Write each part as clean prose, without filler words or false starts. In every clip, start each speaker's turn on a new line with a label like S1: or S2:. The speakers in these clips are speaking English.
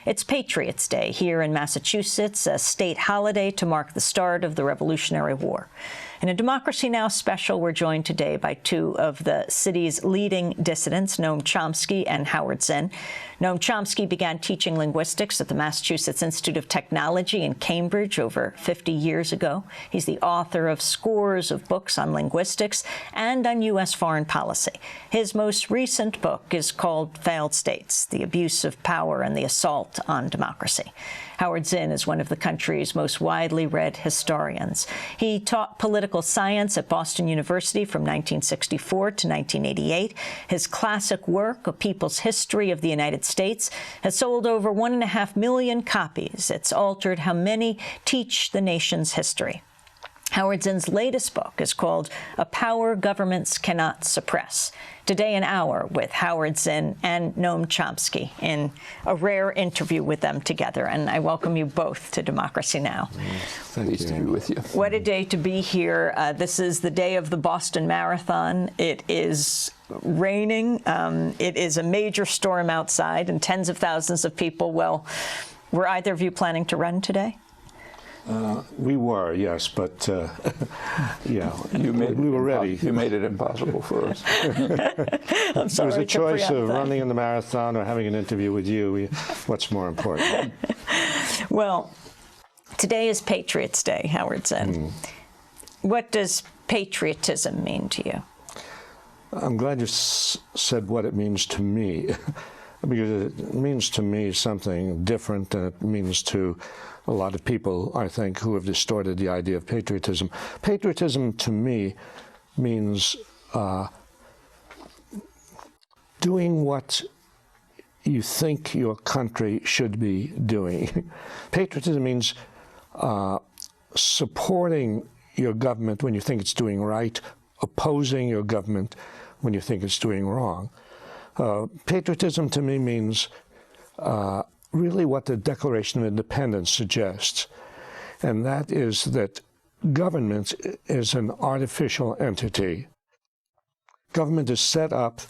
S1: It's Patriots' Day here in Massachusetts, a state holiday to mark the start of the Revolutionary War. In a Democracy Now! Special, we're joined today by two of the city's leading dissidents, Noam Chomsky and Howard Zinn. Noam Chomsky began teaching linguistics at the Massachusetts Institute of Technology in Cambridge over 50 years ago. He's the author of scores of books on linguistics and on U.S. foreign policy. His most recent book is called Failed States: The Abuse of Power and the Assault on Democracy. Howard Zinn is one of the country's most widely read historians. He taught political science at Boston University from 1964 to 1988. His classic work, A People's History of the United States, has sold over 1.5 million copies. It's altered how many teach the nation's history. Howard Zinn's latest book is called A Power Governments Cannot Suppress. Today, an hour with Howard Zinn and Noam Chomsky in a rare interview with them together. And I welcome you both to Democracy Now!
S2: Pleased to be with you.
S1: What a day to be here. This is the day of the Boston Marathon. It is raining. It is a major storm outside, and tens of thousands of people. Well, were either of you planning to run today?
S3: We were, yes, but yeah,
S2: we
S3: were ready.
S2: You made it impossible for us.
S1: I'm sorry.
S3: It was a choice of running in the marathon or having an interview with you. What's more important?
S1: Well, today is Patriots' Day, Howard Zinn. What does patriotism mean to you?
S3: I'm glad you said what it means to me, because it means to me something different than it means to a lot of people, I think, who have distorted the idea of patriotism. Patriotism, to me, means doing what you think your country should be doing. Patriotism means supporting your government when you think it's doing right, opposing your government when you think it's doing wrong. Patriotism, to me, means really what the Declaration of Independence suggests, and that is that government is an artificial entity. Government is set up,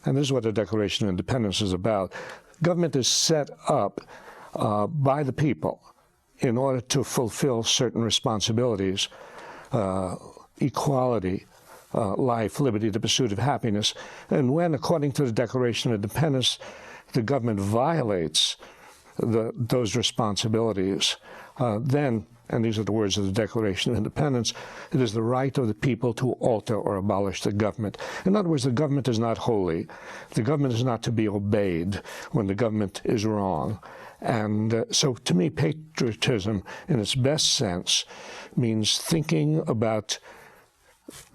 S3: and this is what the Declaration of Independence is about, government is set up by the people in order to fulfill certain responsibilities, equality, life, liberty, the pursuit of happiness. And when, according to the Declaration of Independence, the government violates those responsibilities, then, and these are the words of the Declaration of Independence, it is the right of the people to alter or abolish the government. In other words, the government is not holy. The government is not to be obeyed when the government is wrong. And so to me, patriotism, in its best sense, means thinking about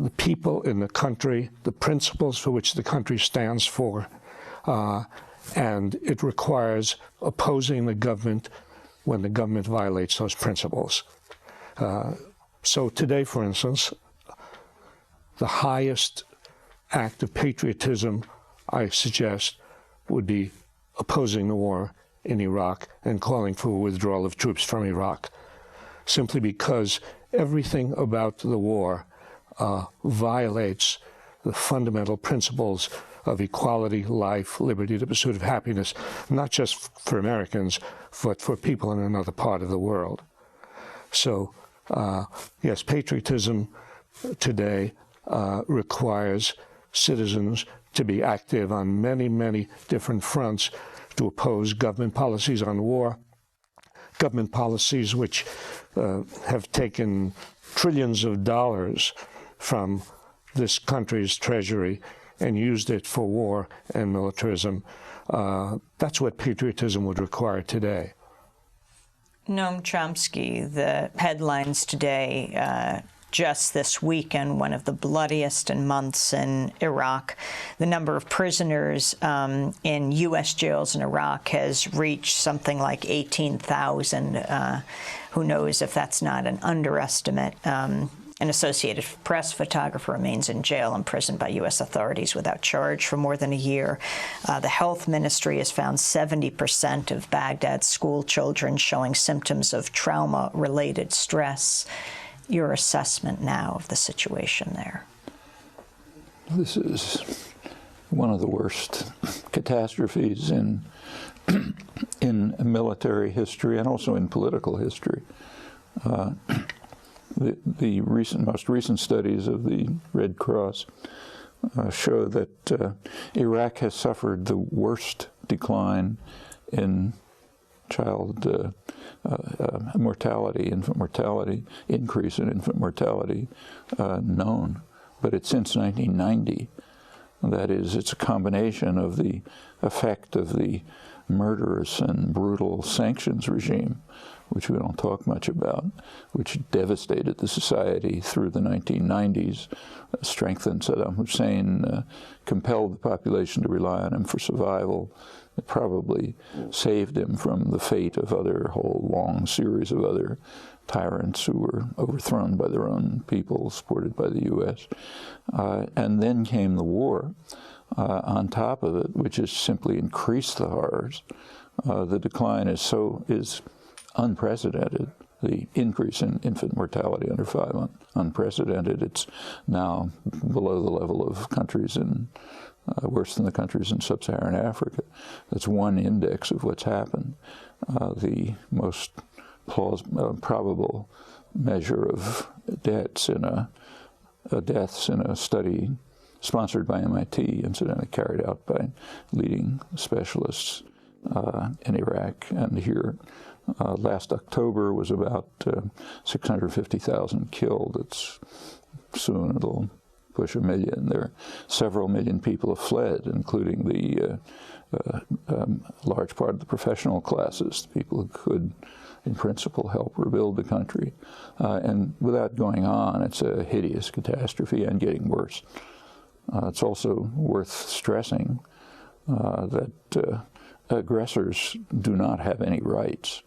S3: the people in the country, the principles for which the country stands for, and it requires opposing the government when the government violates those principles. So today, for instance, the highest act of patriotism, I suggest, would be opposing the war in Iraq and calling for a withdrawal of troops from Iraq, simply because everything about the war violates the fundamental principles of equality, life, liberty, the pursuit of happiness, not just for Americans, but for people in another part of the world. So, yes, patriotism today requires citizens to be active on many, many different fronts to oppose government policies on war, government policies which have taken trillions of dollars from this country's treasury and used it for war and militarism. That's what patriotism would require today.
S1: Noam Chomsky, the headlines today, just this weekend, one of the bloodiest in months in Iraq. The number of prisoners in U.S. jails in Iraq has reached something like 18,000. Who knows if that's not an underestimate. An Associated Press photographer remains in jail, imprisoned by U.S. authorities without charge for more than a year. The health ministry has found 70% of Baghdad's school children showing symptoms of trauma-related stress. Your assessment now of the situation there?
S2: This is one of the worst catastrophes in military history and also in political history. The most recent studies of the Red Cross show that Iraq has suffered the worst decline in child mortality, infant mortality, increase in infant mortality known. But it's since 1990. That is, it's a combination of the effect of the murderous and brutal sanctions regime, which we don't talk much about, which devastated the society through the 1990s, strengthened Saddam Hussein, compelled the population to rely on him for survival. It probably saved him from the fate of a whole long series of other tyrants who were overthrown by their own people, supported by the U.S. And then came the war on top of it, which has simply increased the horrors. The decline is unprecedented. The increase in infant mortality under 5, unprecedented. It's now below the level of countries in, worse than the countries in sub-Saharan Africa. That's one index of what's happened. The most probable measure of deaths in a study sponsored by MIT, incidentally carried out by leading specialists in Iraq and here. Last October was about 650,000 killed. It's soon it'll push 1 million. There are several million people have fled, including the large part of the professional classes, the people who could, in principle, help rebuild the country. And without going on, it's a hideous catastrophe and getting worse. It's also worth stressing that aggressors do not have any rights.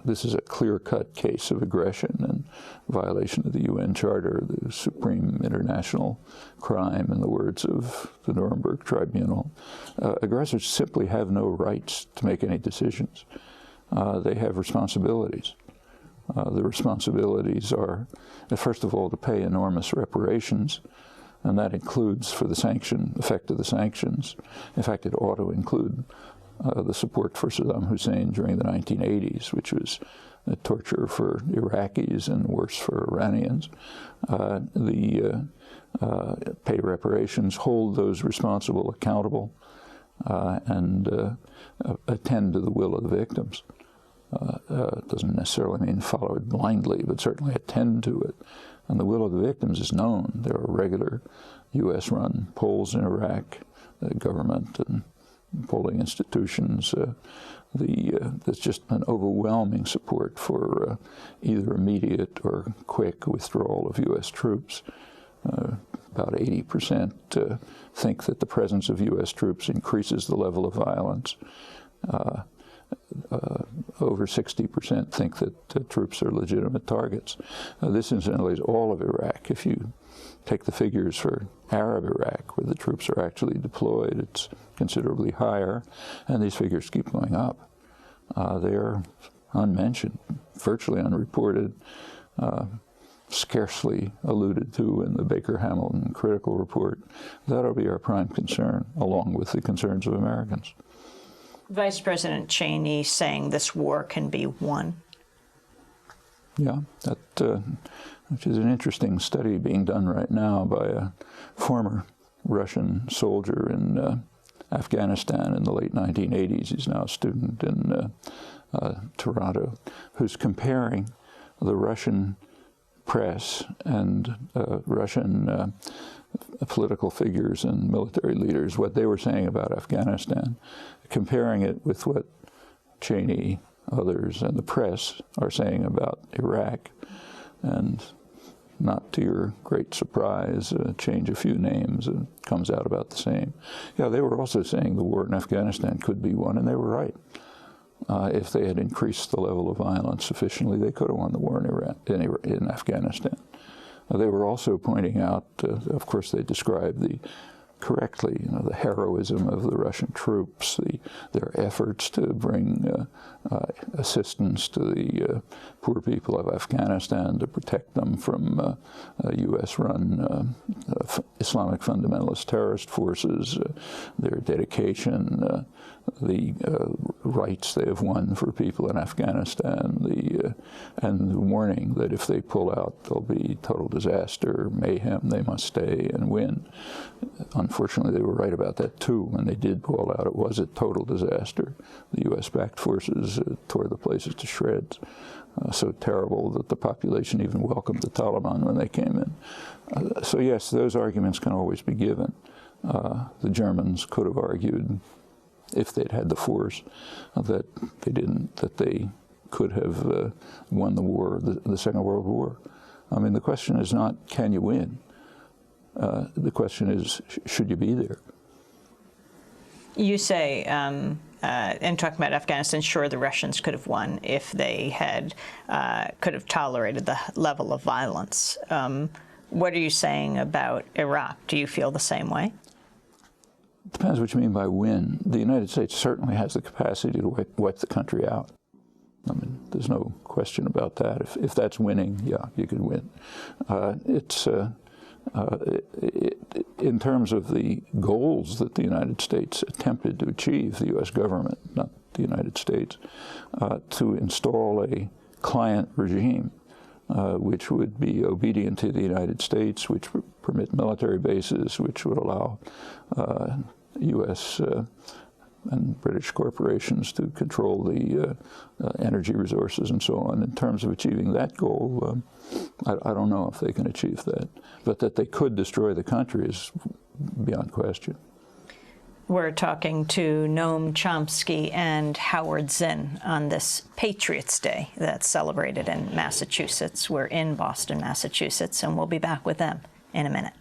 S2: This is a clear-cut case of aggression and violation of the UN Charter, the supreme international crime, in the words of the Nuremberg Tribunal. Aggressors simply have no rights to make any decisions. They have responsibilities. The responsibilities are, first of all, to pay enormous reparations, and that includes, for the effect of the sanctions. In fact, it ought to include the support for Saddam Hussein during the 1980s, which was torture for Iraqis and worse for Iranians. Pay reparations, hold those responsible accountable, and attend to the will of the victims. It doesn't necessarily mean follow it blindly, but certainly attend to it. And the will of the victims is known. There are regular U.S.-run polls in Iraq, the government and polling institutions. There's just an overwhelming support for either immediate or quick withdrawal of U.S. troops. About 80% think that the presence of U.S. troops increases the level of violence. Over 60% think that troops are legitimate targets. This, incidentally, is all of Iraq. If you take the figures for Arab Iraq, where the troops are actually deployed, it's considerably higher, and these figures keep going up. They are unmentioned, virtually unreported, scarcely alluded to in the Baker-Hamilton critical report. That'll be our prime concern, along with the concerns of Americans.
S1: Vice President Cheney saying this war can be won.
S2: Yeah, which is an interesting study being done right now by a former Russian soldier in Afghanistan in the late 1980s. He's now a student in Toronto, who's comparing the Russian press and Russian political figures and military leaders, what they were saying about Afghanistan, comparing it with what Cheney, others, and the press are saying about Iraq. And not to your great surprise, change a few names and it comes out about the same. Yeah, they were also saying the war in Afghanistan could be won, and they were right. If they had increased the level of violence sufficiently, they could have won the war in Afghanistan. They were also pointing out, of course, they described the correctly, the heroism of the Russian troops, their efforts to bring assistance to the poor people of Afghanistan, to protect them from U.S.-run Islamic fundamentalist terrorist forces, their dedication, the rights they have won for people in Afghanistan, and the warning that if they pull out, there'll be total disaster, mayhem, they must stay and win. Unfortunately, they were right about that too. When they did pull out, it was a total disaster. The U.S.-backed forces tore the places to shreds. So terrible that the population even welcomed the Taliban when they came in. So yes, those arguments can always be given. The Germans could have argued, if they'd had the force, that they didn't, that they could have won the war, the Second World War. I mean, the question is not, can you win? The question is, should you be there?
S1: You say, in talking about Afghanistan, sure, the Russians could have won if they had, could have tolerated the level of violence. What are you saying about Iraq? Do you feel the same way?
S2: It depends what you mean by win. The United States certainly has the capacity to wipe the country out. I mean, there's no question about that. If that's winning, yeah, you could win. In terms of the goals that the United States attempted to achieve, the U.S. government, not the United States, to install a client regime which would be obedient to the United States, which would permit military bases, which would allow U.S. and British corporations to control the energy resources and so on. In terms of achieving that goal, I don't know if they can achieve that. But that they could destroy the country is beyond question.
S1: We're talking to Noam Chomsky and Howard Zinn on this Patriots' Day that's celebrated in Massachusetts. We're in Boston, Massachusetts, and we'll be back with them in a minute.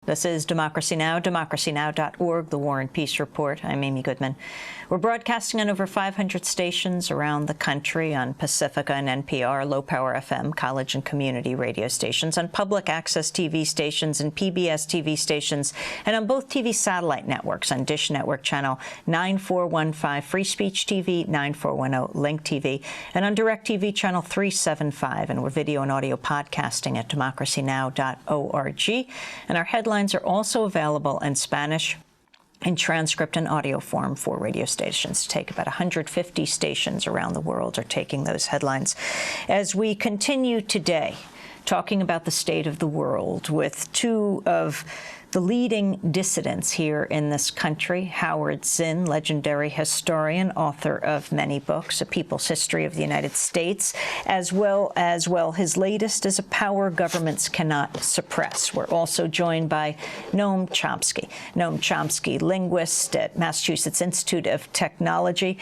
S1: This is Democracy Now!, democracynow.org, The War and Peace Report. I'm Amy Goodman. We're broadcasting on over 500 stations around the country on Pacifica and NPR, low-power FM, college and community radio stations, on public access TV stations and PBS TV stations, and on both TV satellite networks, on Dish Network Channel 9415, Free Speech TV, 9410, Link TV, and on DirecTV Channel 375. And we're video and audio podcasting at democracynow.org. And our headlines are also available in Spanish in transcript and audio form for radio stations. Take about 150 stations around the world are taking those headlines. As we continue today talking about the state of the world with two of the leading dissidents here in this country, Howard Zinn, legendary historian, author of many books, A People's History of the United States, as well his latest is A Power Governments Cannot Suppress. We're also joined by Noam Chomsky. Noam Chomsky, linguist at Massachusetts Institute of Technology.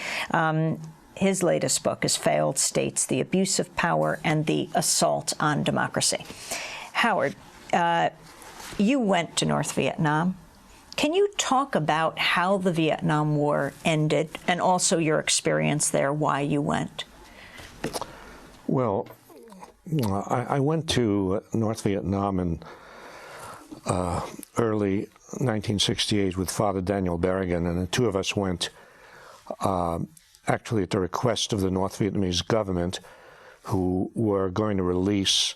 S1: his latest book is Failed States, the Abuse of Power and the Assault on Democracy. Howard, you went to North Vietnam. Can you talk about how the Vietnam War ended and also your experience there, why you went?
S3: Well, I went to North Vietnam in early 1968 with Father Daniel Berrigan, and the two of us went actually at the request of the North Vietnamese government, who were going to release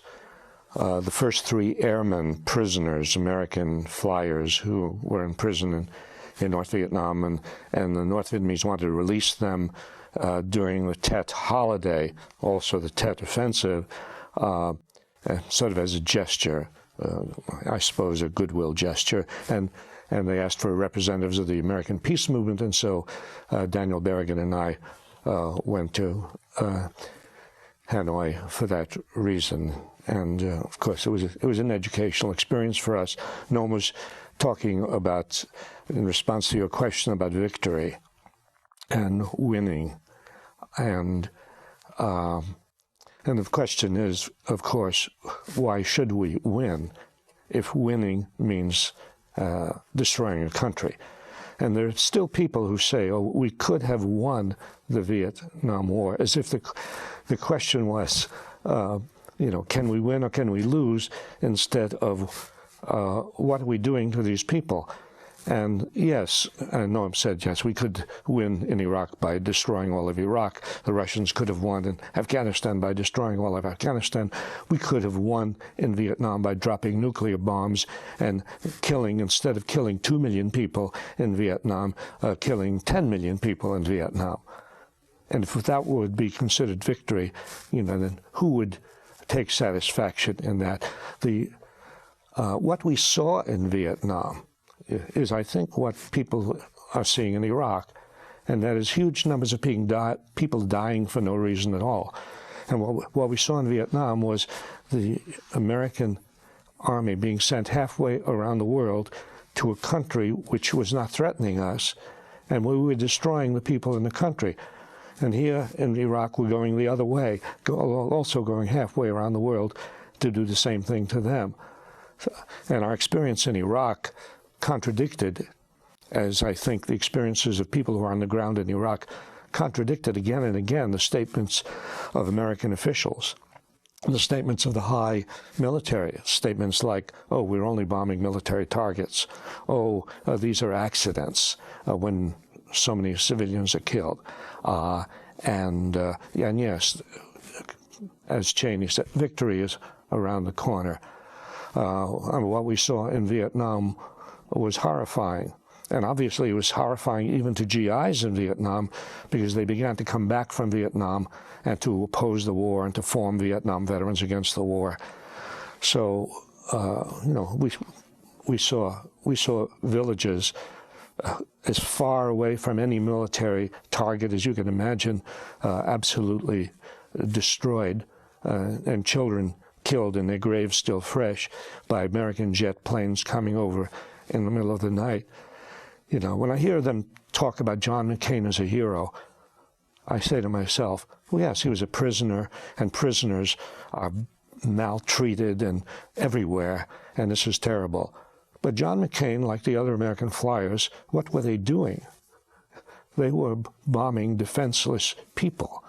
S3: the first 3 airmen prisoners, American flyers who were in prison in North Vietnam, and the North Vietnamese wanted to release them during the Tet holiday, also the Tet offensive, sort of as a gesture, I suppose a goodwill gesture, and they asked for representatives of the American peace movement, and so Daniel Berrigan and I went to Hanoi for that reason. And of course, it was an educational experience for us. Noam was talking about, in response to your question about victory and winning, and the question is, of course, why should we win if winning means destroying a country? And there are still people who say, oh, we could have won the Vietnam War, as if the question was, can we win or can we lose, instead of what are we doing to these people? And yes, Noam said, yes, we could win in Iraq by destroying all of Iraq. The Russians could have won in Afghanistan by destroying all of Afghanistan. We could have won in Vietnam by dropping nuclear bombs and killing, instead of killing 2 million people in Vietnam, killing 10 million people in Vietnam. And if that would be considered victory, then who would take satisfaction in that? What we saw in Vietnam is, I think, what people are seeing in Iraq, and that is huge numbers of people dying for no reason at all. And what we saw in Vietnam was the American army being sent halfway around the world to a country which was not threatening us, and we were destroying the people in the country. And here in Iraq, we're going the other way, also going halfway around the world to do the same thing to them. And our experience in Iraq contradicted, as I think the experiences of people who are on the ground in Iraq contradicted again and again the statements of American officials, the statements of the high military, statements like, oh, we're only bombing military targets, oh, these are accidents, when so many civilians are killed. And yes, as Cheney said, victory is around the corner. What we saw in Vietnam was horrifying. And obviously it was horrifying even to GIs in Vietnam, because they began to come back from Vietnam and to oppose the war and to form Vietnam Veterans Against the War. So, we saw villages as far away from any military target as you can imagine, absolutely destroyed, and children killed and their graves still fresh by American jet planes coming over in the middle of the night. When I hear them talk about John McCain as a hero, I say to myself, well, yes, he was a prisoner, and prisoners are maltreated and everywhere, and this is terrible. But John McCain, like the other American flyers, what were they doing? They were bombing defenseless people.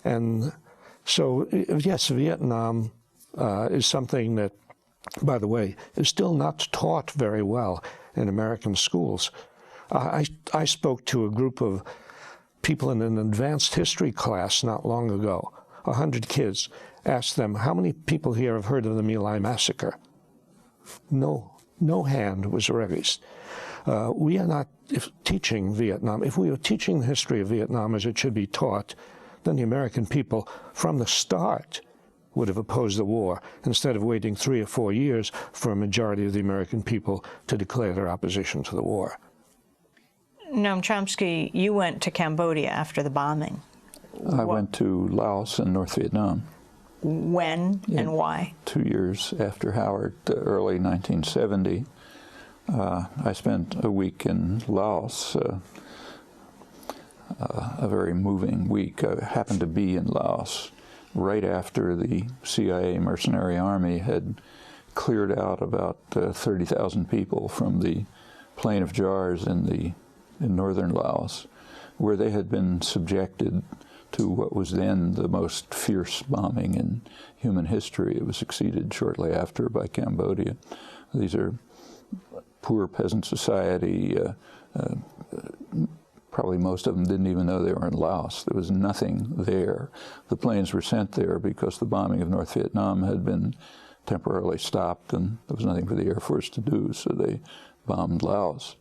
S3: And so, yes, Vietnam is something that, by the way, is still not taught very well in American schools. I spoke to a group of people in an advanced history class not long ago, 100 kids, asked them, how many people here have heard of the My Lai massacre? No hand was raised. We are not teaching Vietnam. If we were teaching the history of Vietnam as it should be taught, then the American people, from the start, would have opposed the war, instead of waiting 3 or 4 years for a majority of the American people to declare their opposition to the war.
S1: Noam Chomsky, you went to Cambodia after the bombing.
S2: I went to Laos and North Vietnam.
S1: When and why?
S2: 2 years after Howard, early 1970. I spent a week in Laos. a very moving week. I happened to be in Laos right after the CIA mercenary army had cleared out about 30,000 people from the Plain of Jars in northern Laos, where they had been subjected to what was then the most fierce bombing in human history. It was succeeded shortly after by Cambodia. These are poor peasant society. Probably most of them didn't even know they were in Laos. There was nothing there. The planes were sent there because the bombing of North Vietnam had been temporarily stopped and there was nothing for the Air Force to do, so they bombed Laos.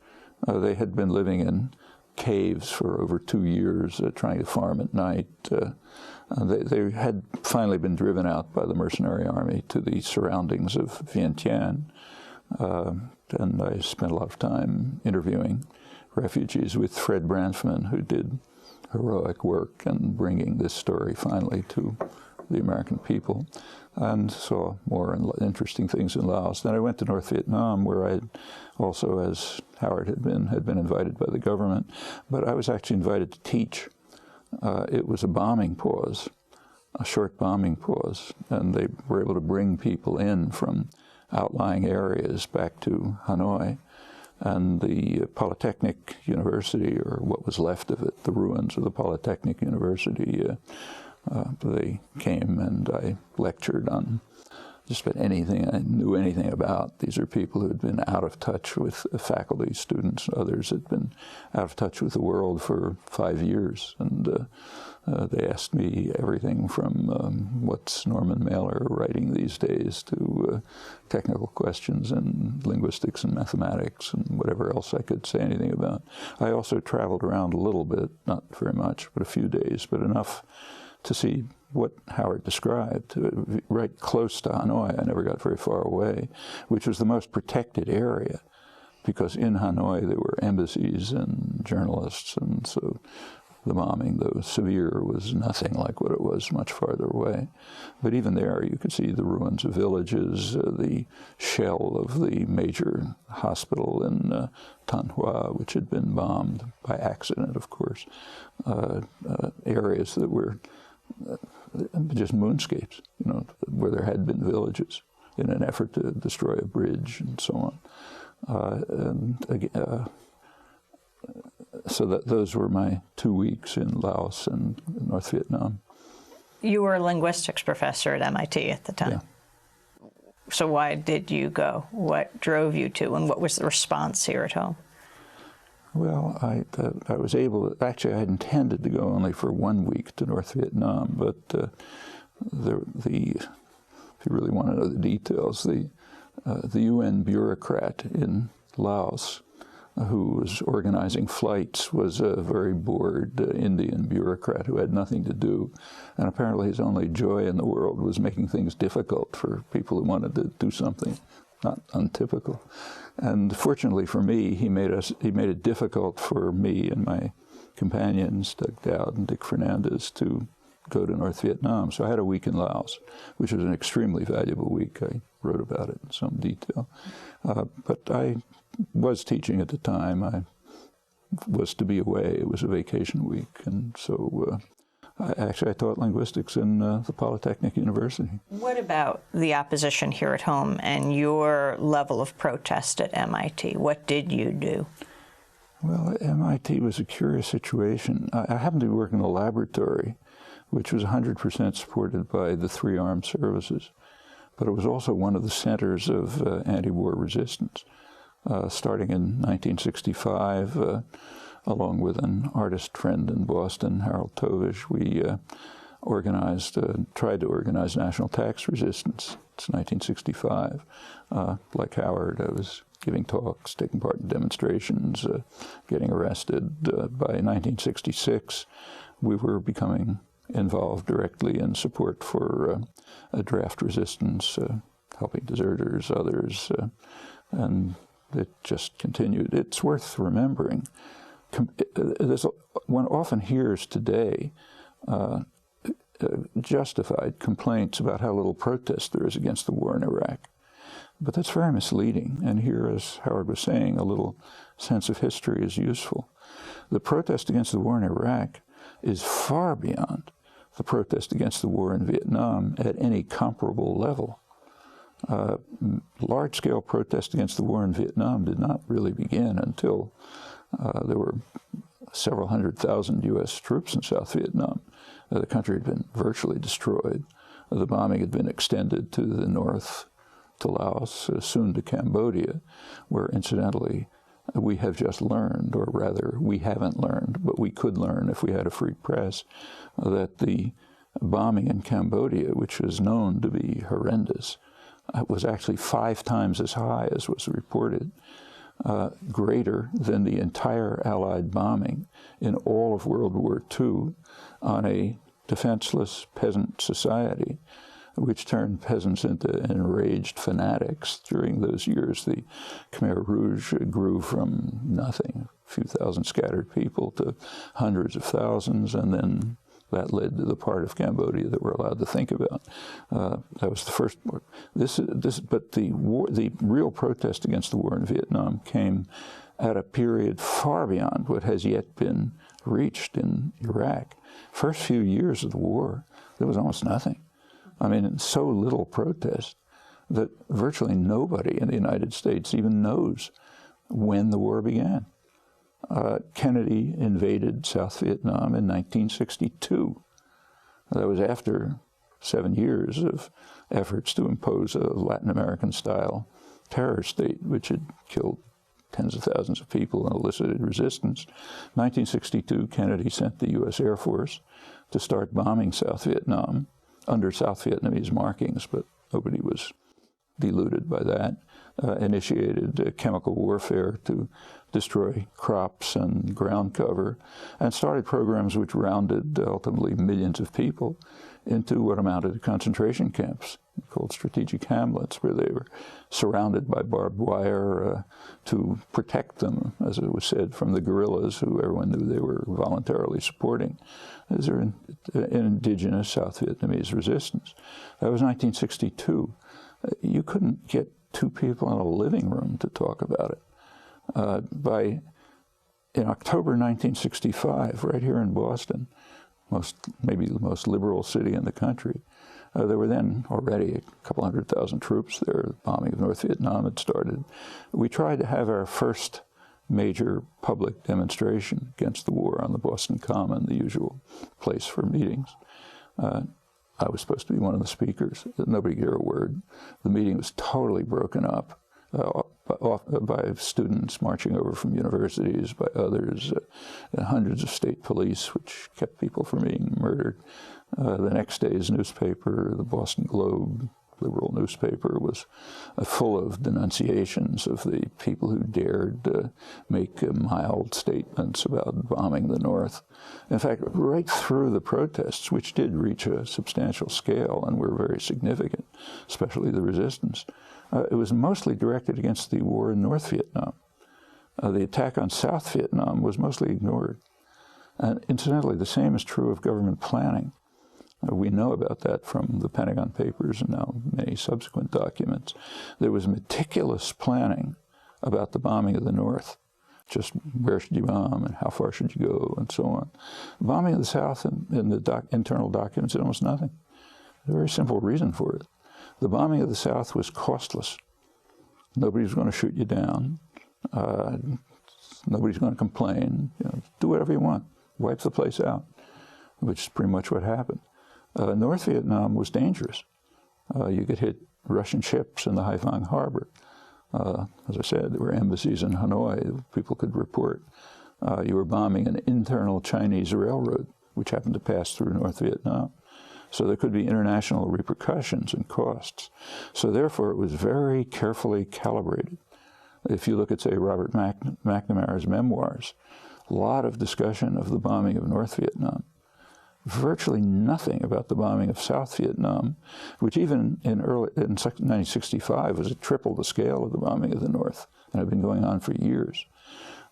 S2: They had been living in caves for over 2 years, trying to farm at night. They had finally been driven out by the mercenary army to the surroundings of Vientiane. And I spent a lot of time interviewing refugees with Fred Branfman, who did heroic work in bringing this story finally to the American people, and saw more interesting things in Laos. Then I went to North Vietnam, where I also, as Howard had been invited by the government, but I was actually invited to teach. It was a bombing pause, a short bombing pause, and they were able to bring people in from outlying areas back to Hanoi. And the Polytechnic University, or what was left of it, the ruins of the Polytechnic University, they came and I lectured on just about anything I knew anything about. These are people who had been out of touch with faculty, students, others had been out of touch with the world for 5 years. And they asked me everything from what's Norman Mailer writing these days to technical questions in linguistics and mathematics and whatever else I could say anything about. I also traveled around a little bit, not very much, but a few days, but enough to see what Howard described, right close to Hanoi. I never got very far away, which was the most protected area, because in Hanoi there were embassies and journalists, and so the bombing, though severe, was nothing like what it was much farther away. But even there you could see the ruins of villages, the shell of the major hospital in Thanh Hoa, which had been bombed by accident, of course, areas that were just moonscapes, you know, where there had been villages in an effort to destroy a bridge and so on. So those were my 2 weeks in Laos and North Vietnam.
S1: You were a linguistics professor at MIT at the time.
S2: Yeah.
S1: So why did you go? What drove you to, and what was the response here at home?
S2: Well, I was able to, actually I had intended to go only for 1 week to North Vietnam, but if you really want to know the details, the UN bureaucrat in Laos who was organizing flights was a very bored Indian bureaucrat who had nothing to do. And apparently his only joy in the world was making things difficult for people who wanted to do something not untypical. And fortunately for me, he made it difficult for me and my companions, Doug Dowd and Dick Fernandez, to go to North Vietnam. So I had a week in Laos, which was an extremely valuable week. I wrote about it in some detail. But I was teaching at the time. I was to be away. It was a vacation week. And so I taught linguistics in the Polytechnic University.
S1: What about the opposition here at home and your level of protest at MIT? What did you do?
S2: Well, MIT was a curious situation. I happened to be working in a laboratory, which was 100% supported by the 3 armed services. But it was also one of the centers of anti-war resistance. Starting in 1965, along with an artist friend in Boston, Harold Tovish, we tried to organize national tax resistance. It's 1965. Like Howard, I was giving talks, taking part in demonstrations, getting arrested. By 1966, we were becoming involved directly in support for draft resistance, helping deserters, others, and it just continued. It's worth remembering. One often hears today justified complaints about how little protest there is against the war in Iraq. But that's very misleading. And here, as Howard was saying, a little sense of history is useful. The protest against the war in Iraq is far beyond the protest against the war in Vietnam at any comparable level. Large-scale protest against the war in Vietnam did not really begin until there were several 100,000 U.S. troops in South Vietnam. The country had been virtually destroyed. The bombing had been extended to the north, to Laos, soon to Cambodia, where, incidentally, we have just learned, or rather, we haven't learned, but we could learn if we had a free press, that the bombing in Cambodia, which was known to be horrendous, was actually 5 times as high as was reported, greater than the entire Allied bombing in all of World War II on a defenseless peasant society, which turned peasants into enraged fanatics. During those years, the Khmer Rouge grew from nothing, a few thousand scattered people, to hundreds of thousands, and then that led to the part of Cambodia that we're allowed to think about. That was the first war. But the war, the real protest against the war in Vietnam came at a period far beyond what has yet been reached in Iraq. First few years of the war, there was almost nothing. I mean, so little protest that virtually nobody in the United States even knows when the war began. Kennedy invaded South Vietnam in 1962. That was after 7 years of efforts to impose a Latin American-style terror state, which had killed tens of thousands of people and elicited resistance. 1962, Kennedy sent the U.S. Air Force to start bombing South Vietnam under South Vietnamese markings, but nobody was deluded by that. Initiated chemical warfare to destroy crops and ground cover, and started programs which rounded ultimately millions of people into what amounted to concentration camps called strategic hamlets, where they were surrounded by barbed wire to protect them, as it was said, from the guerrillas who everyone knew they were voluntarily supporting. These are indigenous South Vietnamese resistance. That was 1962. You couldn't get 2 people in a living room to talk about it. In October 1965, right here in Boston, maybe the most liberal city in the country, there were then already a couple 100,000 troops there. The bombing of North Vietnam had started. We tried to have our first major public demonstration against the war on the Boston Common, the usual place for meetings. I was supposed to be one of the speakers. Nobody could hear a word. The meeting was totally broken up by students marching over from universities, by others, and hundreds of state police, which kept people from being murdered. The next day's newspaper, the Boston Globe, liberal newspaper, was full of denunciations of the people who dared make mild statements about bombing the North. In fact, right through the protests, which did reach a substantial scale and were very significant, especially the resistance, it was mostly directed against the war in North Vietnam. The attack on South Vietnam was mostly ignored. And incidentally, the same is true of government planning. We know about that from the Pentagon Papers and now many subsequent documents. There was meticulous planning about the bombing of the North. Just where should you bomb and how far should you go and so on. The bombing of the South in the internal documents is almost nothing. There's a very simple reason for it. The bombing of the South was costless. Nobody's going to shoot you down. Nobody's going to complain. You know, do whatever you want. Wipe the place out, which is pretty much what happened. North Vietnam was dangerous. You could hit Russian ships in the Haiphong harbor. As I said, there were embassies in Hanoi. People could report. You were bombing an internal Chinese railroad, which happened to pass through North Vietnam. So there could be international repercussions and costs. So therefore, it was very carefully calibrated. If you look at, say, Robert McNamara's memoirs, a lot of discussion of the bombing of North Vietnam. Virtually nothing about the bombing of South Vietnam, which even in 1965 was triple the scale of the bombing of the North, and had been going on for years.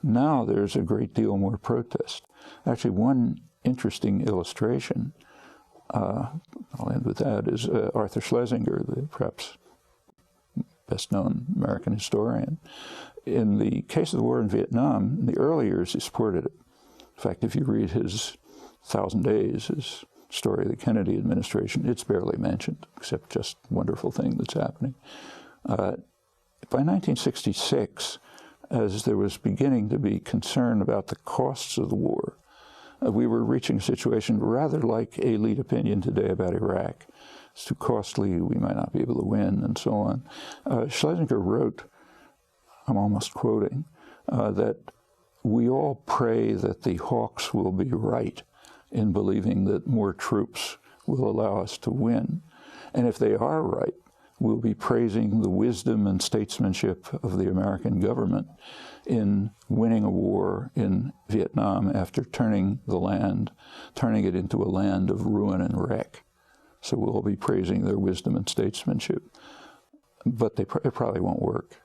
S2: Now there's a great deal more protest. Actually, one interesting illustration, I'll end with that, is Arthur Schlesinger, the perhaps best-known American historian. In the case of the war in Vietnam, in the early years he supported it. In fact, if you read his 1,000 Days, his story of the Kennedy administration, it's barely mentioned, except just wonderful thing that's happening. By 1966, as there was beginning to be concern about the costs of the war, we were reaching a situation rather like elite opinion today about Iraq. It's too costly, we might not be able to win, and so on. Schlesinger wrote, I'm almost quoting, that we all pray that the hawks will be right in believing that more troops will allow us to win. And if they are right, we'll be praising the wisdom and statesmanship of the American government in winning a war in Vietnam after turning it into a land of ruin and wreck. So we'll be praising their wisdom and statesmanship. But it probably won't work.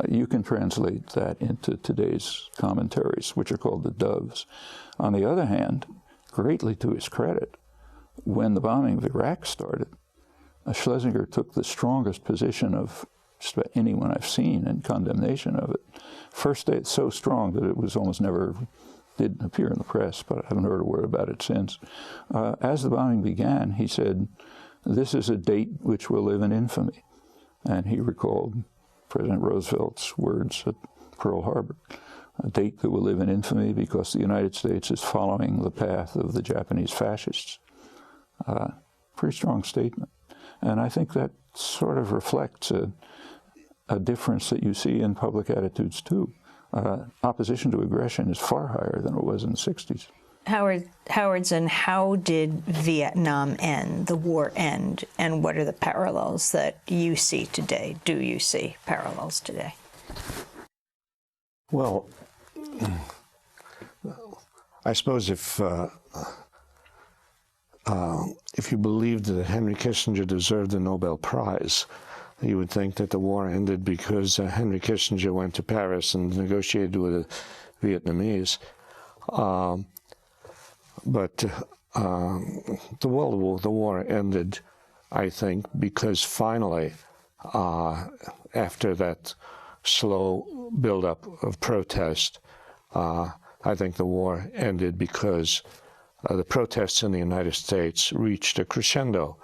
S2: You can translate that into today's commentaries, which are called the doves. On the other hand, greatly to his credit, when the bombing of Iraq started, Schlesinger took the strongest position of just about anyone I've seen in condemnation of it. First day, it's so strong that it was almost never, didn't appear in the press, but I haven't heard a word about it since. As the bombing began, he said, this is a date which will live in infamy. And he recalled President Roosevelt's words at Pearl Harbor, a date that will live in infamy because the United States is following the path of the Japanese fascists. Pretty strong statement. And I think that sort of reflects a difference that you see in public attitudes too. Opposition to aggression is far higher than it was in the 60s.
S1: Howard Zinn, how did Vietnam end, the war end, and what are the parallels that you see today? Do you see parallels today?
S3: Well, I suppose if you believed that Henry Kissinger deserved the Nobel Prize, you would think that the war ended because Henry Kissinger went to Paris and negotiated with the Vietnamese. But the war ended, I think, because finally, after that slow buildup of protest, I think the war ended because the protests in the United States reached a crescendo,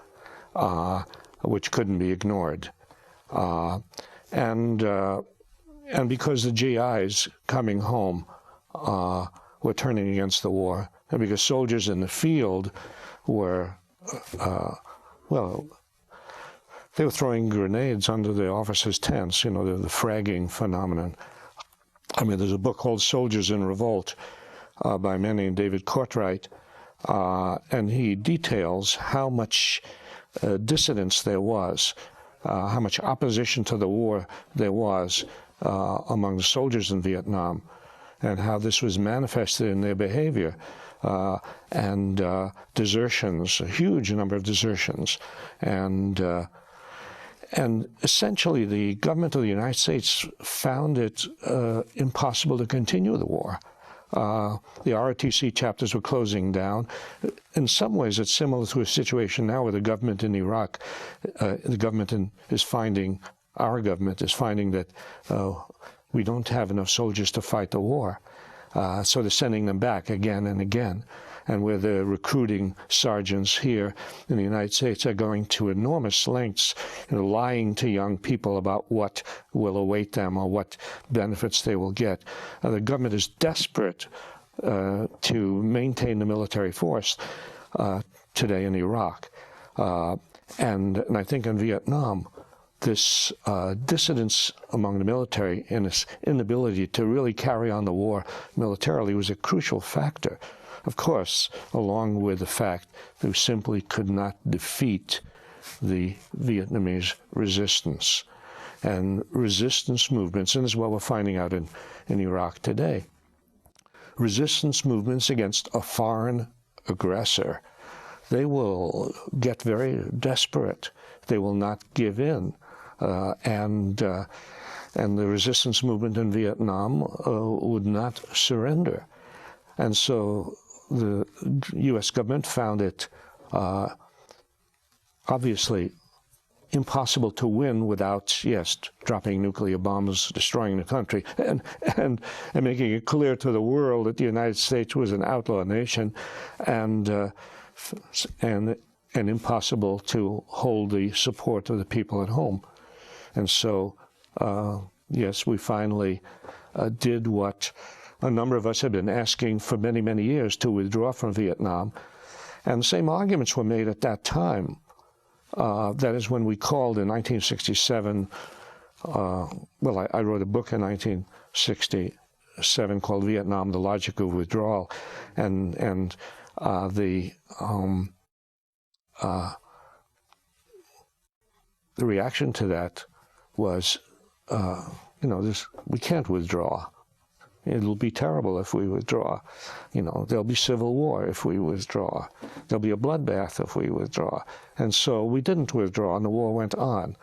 S3: which couldn't be ignored. And because the GIs coming home were turning against the war, and because soldiers in the field were, well, they were throwing grenades under the officers' tents, you know, the fragging phenomenon. I mean, there's a book called Soldiers in Revolt by a man named David Courtwright, and he details how much dissidence there was, how much opposition to the war there was among the soldiers in Vietnam, and how this was manifested in their behavior, and desertions, a huge number of desertions. And essentially, the government of the United States found it impossible to continue the war. The ROTC chapters were closing down. In some ways, it's similar to a situation now where the government in Iraq, our government is finding that we don't have enough soldiers to fight the war. So they're sending them back again and again. And where the recruiting sergeants here in the United States are going to enormous lengths, you know, lying to young people about what will await them or what benefits they will get. The government is desperate to maintain the military force today in Iraq. And I think in Vietnam, this dissidence among the military and this inability to really carry on the war militarily was a crucial factor. Of course, along with the fact that we simply could not defeat the Vietnamese resistance. And resistance movements, and this is what we're finding out in Iraq today, resistance movements against a foreign aggressor, they will get very desperate. They will not give in. And the resistance movement in Vietnam would not surrender. And so the U.S. government found it obviously impossible to win without, yes, dropping nuclear bombs, destroying the country, and making it clear to the world that the United States was an outlaw nation, and impossible to hold the support of the people at home. And so, yes, we finally did what a number of us had been asking for many, many years, to withdraw from Vietnam. And the same arguments were made at that time. That is when we called in 1967, well, I wrote a book in 1967 called Vietnam, The Logic of Withdrawal, and the reaction to that was, we can't withdraw. It'll be terrible if we withdraw. There'll be civil war if we withdraw. There'll be a bloodbath if we withdraw. And so we didn't withdraw, and the war went on,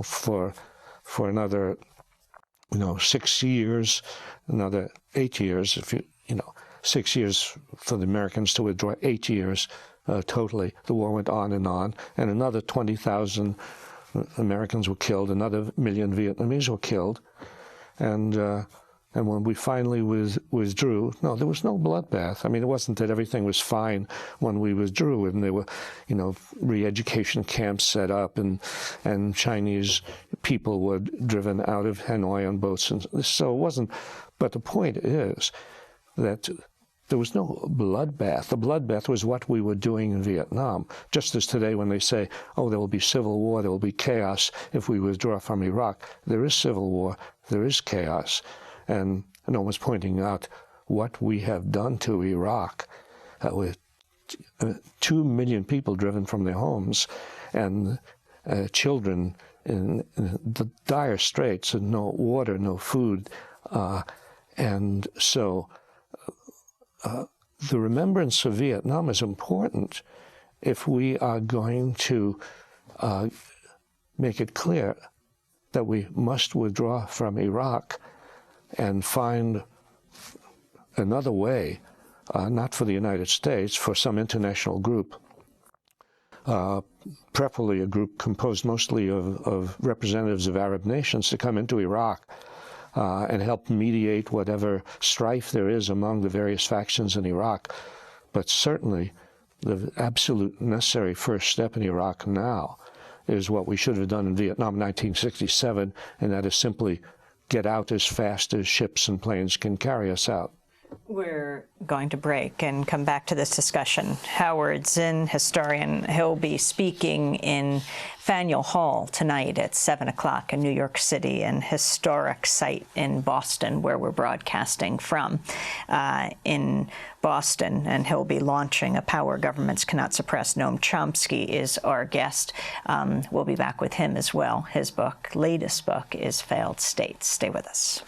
S3: for another, 6 years, another 8 years, 6 years for the Americans to withdraw, 8 years totally. The war went on, and another 20,000 Americans were killed, another 1 million Vietnamese were killed, and when we finally withdrew, no, there was no bloodbath. I mean, it wasn't that everything was fine when we withdrew, and there were, re-education camps set up, and Chinese people were driven out of Hanoi on boats, and so it wasn't. But the point is that there was no bloodbath. The bloodbath was what we were doing in Vietnam. Just as today when they say, oh, there will be civil war, there will be chaos if we withdraw from Iraq. There is civil war, there is chaos. And Noam was pointing out what we have done to Iraq with 2 million people driven from their homes, and children in the dire straits, and no water, no food. And so the remembrance of Vietnam is important if we are going to make it clear that we must withdraw from Iraq and find another way, not for the United States, for some international group, preferably a group composed mostly of representatives of Arab nations, to come into Iraq and help mediate whatever strife there is among the various factions in Iraq. But certainly the absolute necessary first step in Iraq now is what we should have done in Vietnam in 1967, and that is simply get out as fast as ships and planes can carry us out.
S1: We're going to break and come back to this discussion. Howard Zinn, historian, he'll be speaking in Faneuil Hall tonight at 7 o'clock in New York City, an historic site in Boston where we're broadcasting from in Boston, and he'll be launching A Power Governments Cannot Suppress. Noam Chomsky is our guest. We'll be back with him as well. His latest book is Failed States. Stay with us.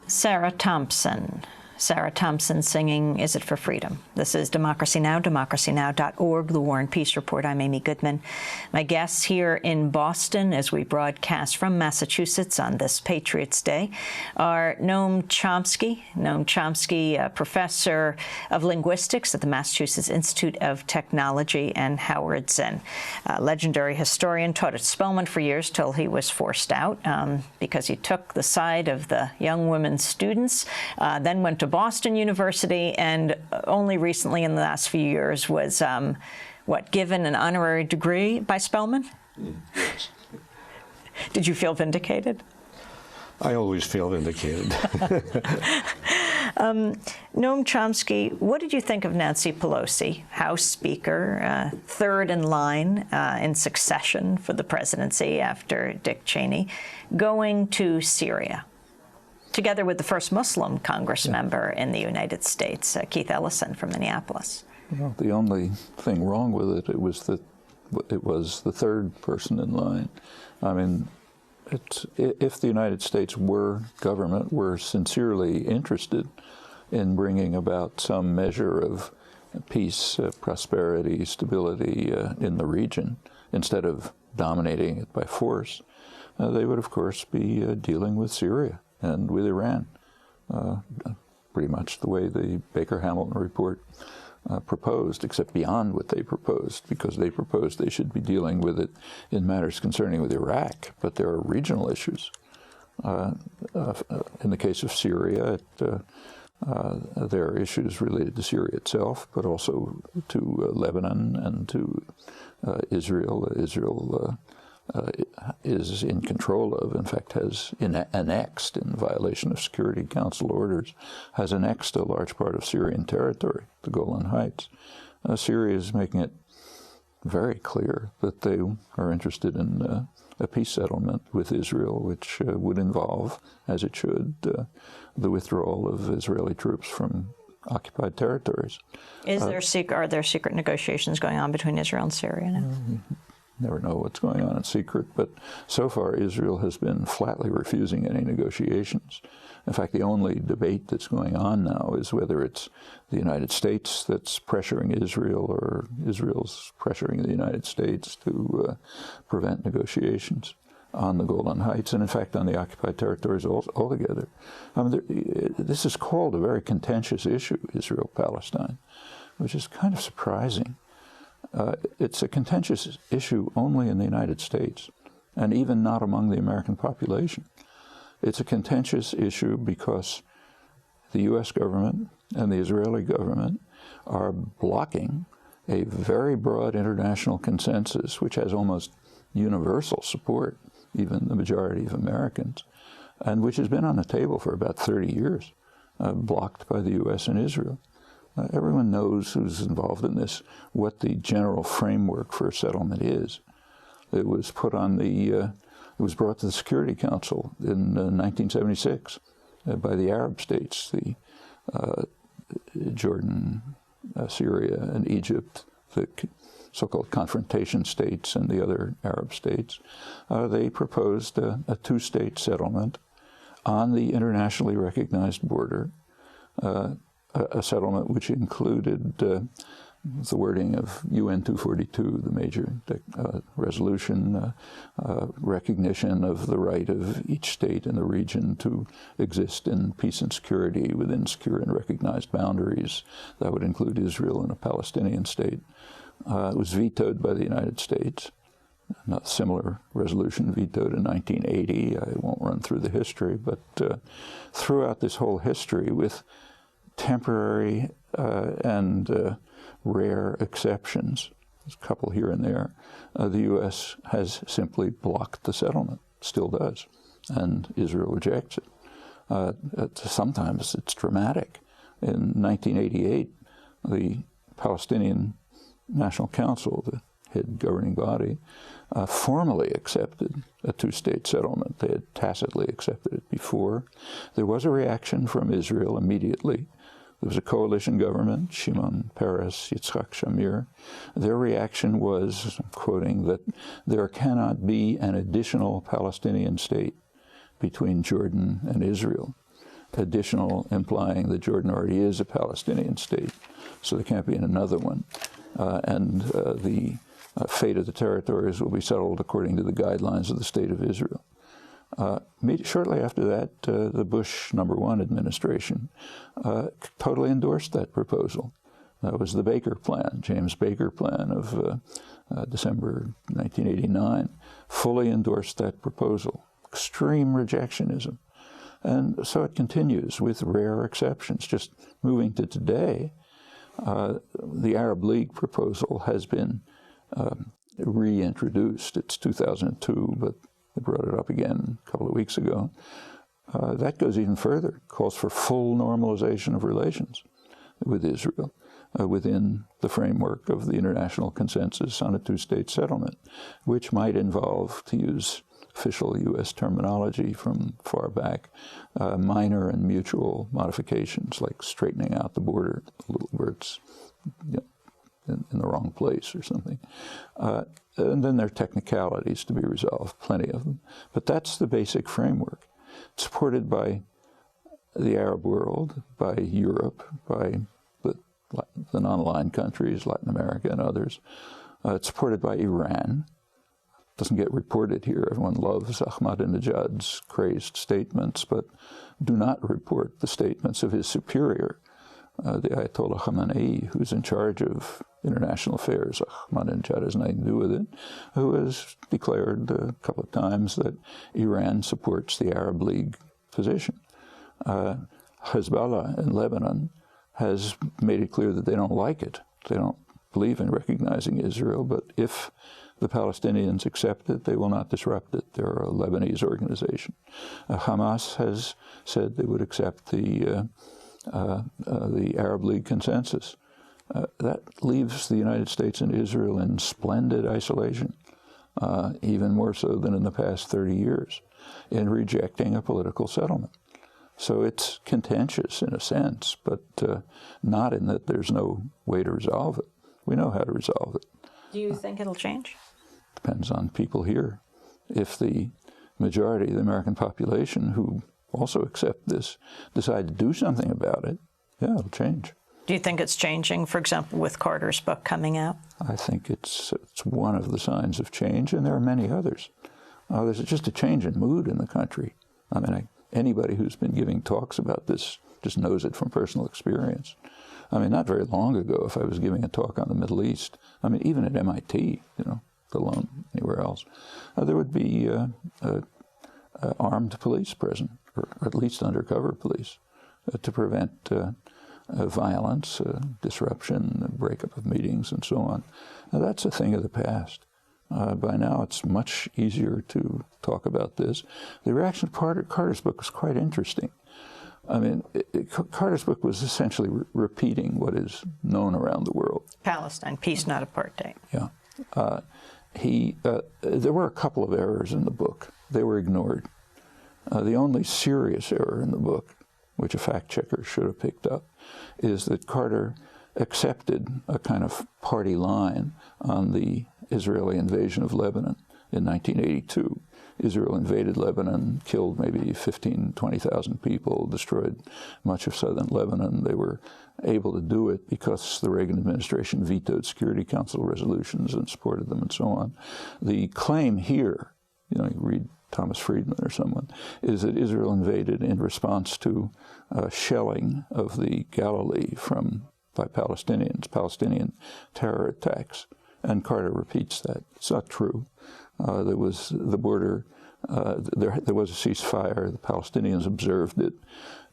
S1: Sarah Thompson, Sarah Thompson singing Is It for Freedom? This is Democracy Now!, democracynow.org, The War and Peace Report. I'm Amy Goodman. My guests here in Boston as we broadcast from Massachusetts on this Patriots' Day are Noam Chomsky. Noam Chomsky, a professor of linguistics at the Massachusetts Institute of Technology, and Howard Zinn, a legendary historian, taught at Spelman for years till he was forced out because he took the side of the young women students, then went to Boston University, and only recently in the last few years was, given an honorary degree by Spelman?
S3: Yes.
S1: Did you feel vindicated?
S3: I always feel vindicated.
S1: Noam Chomsky, what did you think of Nancy Pelosi, House Speaker, third in line in succession for the presidency after Dick Cheney, going to Syria, together with the first Muslim Congress member in the United States, Keith Ellison from Minneapolis?
S2: Well, the only thing wrong with it, it was the third person in line. I mean, if the United States government were sincerely interested in bringing about some measure of peace, prosperity, stability in the region, instead of dominating it by force, they would, of course, be dealing with Syria and with Iran, pretty much the way the Baker-Hamilton report proposed, except beyond what they proposed, because they proposed they should be dealing with it in matters concerning with Iraq, but there are regional issues. In the case of Syria, there are issues related to Syria itself, but also to Lebanon and to Israel. Israel is in control of, in fact, has annexed, in violation of Security Council orders, has annexed a large part of Syrian territory, the Golan Heights. Syria is making it very clear that they are interested in a peace settlement with Israel, which would involve, as it should, the withdrawal of Israeli troops from occupied territories.
S1: Are there secret negotiations going on between Israel and Syria now?
S2: Never know what's going on in secret, but so far Israel has been flatly refusing any negotiations. In fact, the only debate that's going on now is whether it's the United States that's pressuring Israel or Israel's pressuring the United States to prevent negotiations on the Golan Heights, and in fact on the occupied territories altogether. I mean, this is called a very contentious issue, Israel-Palestine, which is kind of surprising. It's a contentious issue only in the United States, and even not among the American population. It's a contentious issue because the U.S. government and the Israeli government are blocking a very broad international consensus, which has almost universal support, even the majority of Americans, and which has been on the table for about 30 years, blocked by the U.S. and Israel. Everyone knows who's involved in this what the general framework for a settlement is. It was put on it was brought to the Security Council in 1976 by the Arab states, the Jordan, Syria, and Egypt, the so-called confrontation states and the other Arab states. They proposed a two-state settlement on the internationally recognized border, a settlement which included the wording of UN 242, the major resolution, recognition of the right of each state in the region to exist in peace and security within secure and recognized boundaries. That would include Israel and a Palestinian state. It was vetoed by the United States. A similar resolution vetoed in 1980. I won't run through the history, but throughout this whole history, with temporary and rare exceptions, there's a couple here and there, the U.S. has simply blocked the settlement, still does, and Israel rejects it. Sometimes it's dramatic. In 1988, the Palestinian National Council, the head governing body, formally accepted a two-state settlement. They had tacitly accepted it before. There was a reaction from Israel immediately. There was a coalition government, Shimon Peres, Yitzhak Shamir. Their reaction was, I'm quoting, that there cannot be an additional Palestinian state between Jordan and Israel. additional implying that Jordan already is a Palestinian state, so there can't be another one. The fate of the territories will be settled according to the guidelines of the State of Israel. Shortly after that, the Bush #1 administration totally endorsed that proposal. That was the Baker Plan, James Baker Plan of December 1989, fully endorsed that proposal. Extreme rejectionism. And so it continues with rare exceptions. Just moving to today, the Arab League proposal has been reintroduced. It's 2002, but they brought it up again a couple of weeks ago. That goes even further, calls for full normalization of relations with Israel within the framework of the international consensus on a two-state settlement, which might involve, to use official U.S. terminology from far back, minor and mutual modifications, like straightening out the border where it's in the wrong place or something. And then there are technicalities to be resolved, plenty of them. But that's the basic framework, supported by the Arab world, by Europe, by the non-aligned countries, Latin America and others. It's supported by Iran. Doesn't get reported here. Everyone loves Ahmadinejad's crazed statements, but do not report the statements of his superior, the Ayatollah Khamenei, who's in charge of international affairs. Ahmadinejad has nothing to do with it, who has declared a couple of times that Iran supports the Arab League position. Hezbollah in Lebanon has made it clear that they don't like it. They don't believe in recognizing Israel, but if the Palestinians accept it, they will not disrupt it. They're a Lebanese organization. Hamas has said they would accept the Arab League consensus. That leaves the United States and Israel in splendid isolation, even more so than in the past 30 years, in rejecting a political settlement. So it's contentious in a sense, but not in that there's no way to resolve it. We know how to resolve it.
S1: Do you think it'll change?
S2: Depends on people here. If the majority of the American population who also accept this decide to do something about it, yeah, it'll change.
S1: Do you think it's changing, for example, with Carter's book coming out?
S2: I think it's one of the signs of change, and there are many others. There's just a change in mood in the country. I mean, anybody who's been giving talks about this just knows it from personal experience. I mean, not very long ago, if I was giving a talk on the Middle East, I mean, even at MIT, you know, let alone anywhere else, there would be armed police present, or at least undercover police, to prevent violence, disruption, breakup of meetings, and so on. Now, that's a thing of the past. By now, it's much easier to talk about this. The reaction to Carter's book was quite interesting. I mean, Carter's book was essentially repeating what is known around the world.
S1: Palestine, peace, not apartheid.
S2: Yeah. There were a couple of errors in the book. They were ignored. The only serious error in the book, which a fact checker should have picked up, is that Carter accepted a kind of party line on the Israeli invasion of Lebanon in 1982. Israel invaded Lebanon, killed maybe 15,000, 20,000 people, destroyed much of southern Lebanon. They were able to do it because the Reagan administration vetoed Security Council resolutions and supported them and so on. The claim here, you know, you read Thomas Friedman or someone, is that Israel invaded in response to shelling of the Galilee by Palestinians, Palestinian terror attacks. And Carter repeats that. It's not true. There was the border, there was a ceasefire. The Palestinians observed it.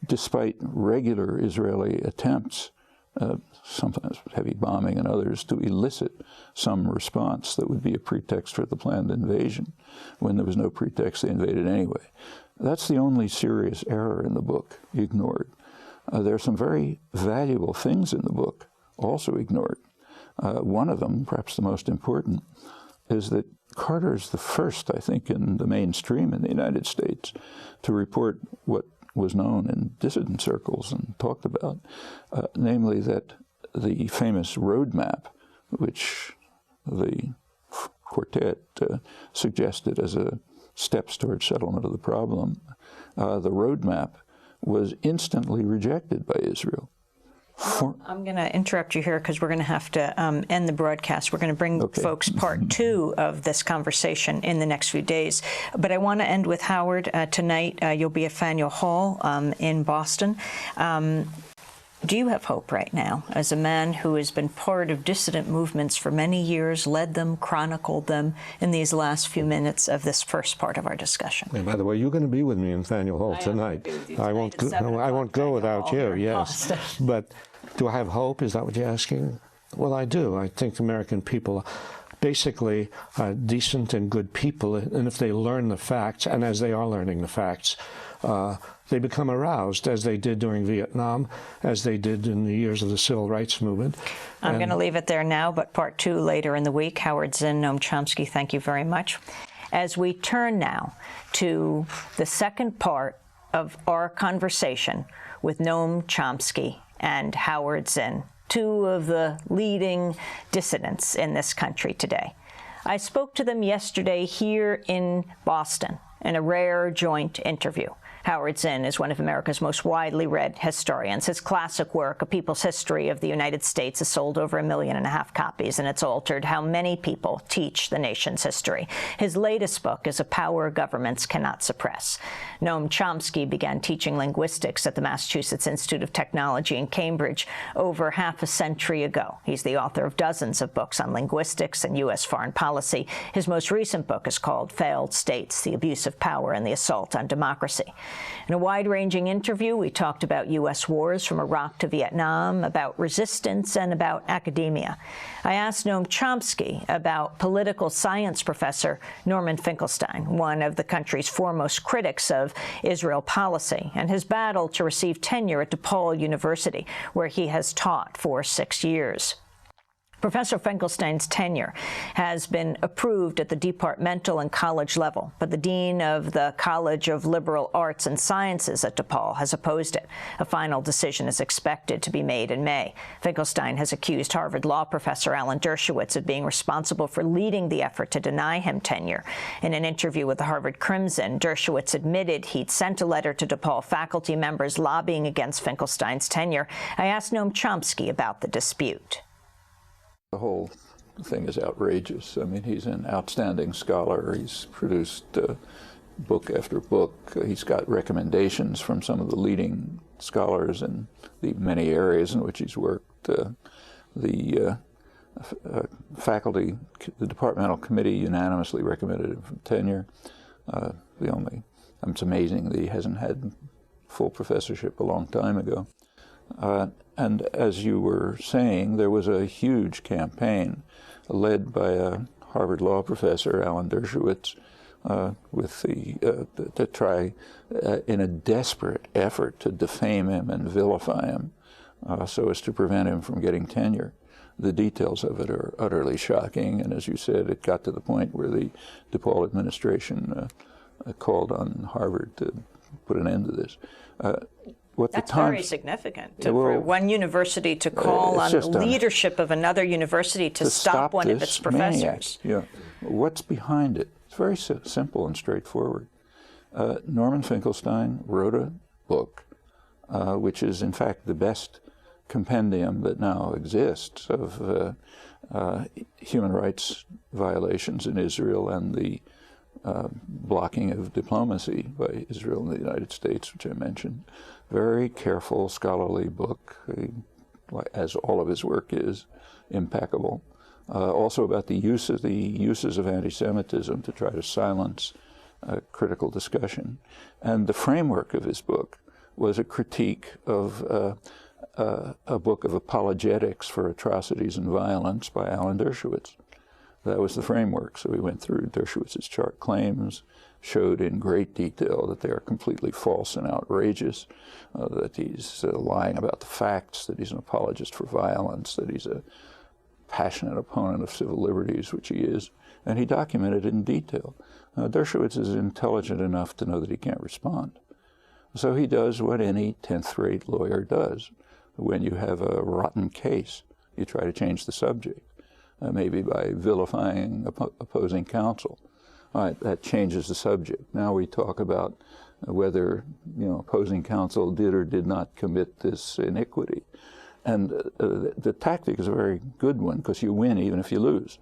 S2: Despite regular Israeli attempts, sometimes heavy bombing and others, to elicit some response that would be a pretext for the planned invasion. When there was no pretext, they invaded anyway. That's the only serious error in the book, ignored. There are some very valuable things in the book, also ignored. One of them, perhaps the most important, is that Carter is the first, I think, in the mainstream in the United States to report what was known in dissident circles and talked about, namely that the famous roadmap, which the quartet suggested as a steps towards settlement of the problem, the roadmap was instantly rejected by Israel.
S1: I'm going to interrupt you here because we're going to have to end the broadcast. We're going to bring folks part 2 of this conversation in the next few days. But I want to end with Howard. Tonight, you'll be at Faneuil Hall in Boston. Do you have hope right now, as a man who has been part of dissident movements for many years, led them, chronicled them, in these last few minutes of this first part of our discussion?
S3: And by the way, you're going to be with me in Faneuil Hall tonight. I won't go without you, yes. But do I have hope? Is that what you're asking? Well, I do. I think the American people basically are decent and good people, and if they learn the facts, and as they are learning the facts, they become aroused, as they did during Vietnam, as they did in the years of the Civil Rights Movement.
S1: I'm going to leave it there now, but part 2 later in the week. Howard Zinn, Noam Chomsky, thank you very much. As we turn now to the second part of our conversation with Noam Chomsky and Howard Zinn, 2 of the leading dissidents in this country today. I spoke to them yesterday here in Boston in a rare joint interview. Howard Zinn is one of America's most widely read historians. His classic work, A People's History of the United States, has sold over 1.5 million copies, and it's altered how many people teach the nation's history. His latest book is A Power Governments Cannot Suppress. Noam Chomsky began teaching linguistics at the Massachusetts Institute of Technology in Cambridge over half a century ago. He's the author of dozens of books on linguistics and U.S. foreign policy. His most recent book is called Failed States: The Abuse of Power and the Assault on Democracy. In a wide-ranging interview, we talked about U.S. wars from Iraq to Vietnam, about resistance, and about academia. I asked Noam Chomsky about political science professor Norman Finkelstein, one of the country's foremost critics of Israel policy, and his battle to receive tenure at DePaul University, where he has taught for 6 years. Professor Finkelstein's tenure has been approved at the departmental and college level, but the dean of the College of Liberal Arts and Sciences at DePaul has opposed it. A final decision is expected to be made in May. Finkelstein has accused Harvard law professor Alan Dershowitz of being responsible for leading the effort to deny him tenure. In an interview with the Harvard Crimson, Dershowitz admitted he'd sent a letter to DePaul faculty members lobbying against Finkelstein's tenure. I asked Noam Chomsky about the dispute.
S2: The whole thing is outrageous. I mean, he's an outstanding scholar. He's produced book after book. He's got recommendations from some of the leading scholars in the many areas in which he's worked. The faculty, the departmental committee unanimously recommended him for tenure. It's amazing that he hasn't had full professorship a long time ago. And as you were saying, there was a huge campaign led by a Harvard law professor, Alan Dershowitz, to try, in a desperate effort to defame him and vilify him, so as to prevent him from getting tenure. The details of it are utterly shocking, and as you said, it got to the point where the DePaul administration called on Harvard to put an end to this.
S1: That's very significant for one university to call on the leadership of another university to stop one of its professors.
S2: Maniac. Yeah. What's behind it? It's very simple and straightforward. Norman Finkelstein wrote a book, which is in fact the best compendium that now exists of human rights violations in Israel and the blocking of diplomacy by Israel and the United States, which I mentioned. Very careful, scholarly book, as all of his work is, impeccable. Also about the uses of anti-Semitism to try to silence critical discussion. And the framework of his book was a critique of a book of apologetics for atrocities and violence by Alan Dershowitz. That was the framework. So we went through Dershowitz's chart claims, showed in great detail that they are completely false and outrageous, that he's lying about the facts, that he's an apologist for violence, that he's a passionate opponent of civil liberties, which he is, and he documented it in detail. Dershowitz is intelligent enough to know that he can't respond. So he does what any 10th-rate lawyer does. When you have a rotten case, you try to change the subject. Maybe by vilifying opposing counsel. All right, that changes the subject. Now we talk about whether, opposing counsel did or did not commit this iniquity. And the tactic is a very good one, because you win even if you lose.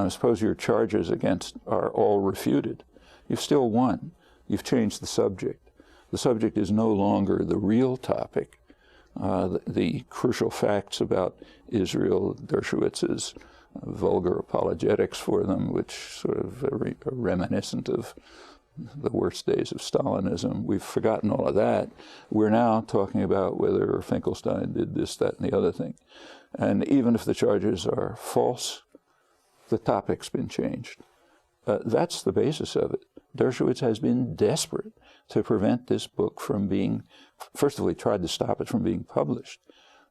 S2: Suppose your charges against are all refuted. You've still won. You've changed the subject. The subject is no longer the real topic. The crucial facts about Israel, Dershowitz's vulgar apologetics for them, which sort of are reminiscent of the worst days of Stalinism. We've forgotten all of that. We're now talking about whether Finkelstein did this, that, and the other thing. And even if the charges are false, the topic's been changed. That's the basis of it. Dershowitz has been desperate to prevent this book from being, first of all, he tried to stop it from being published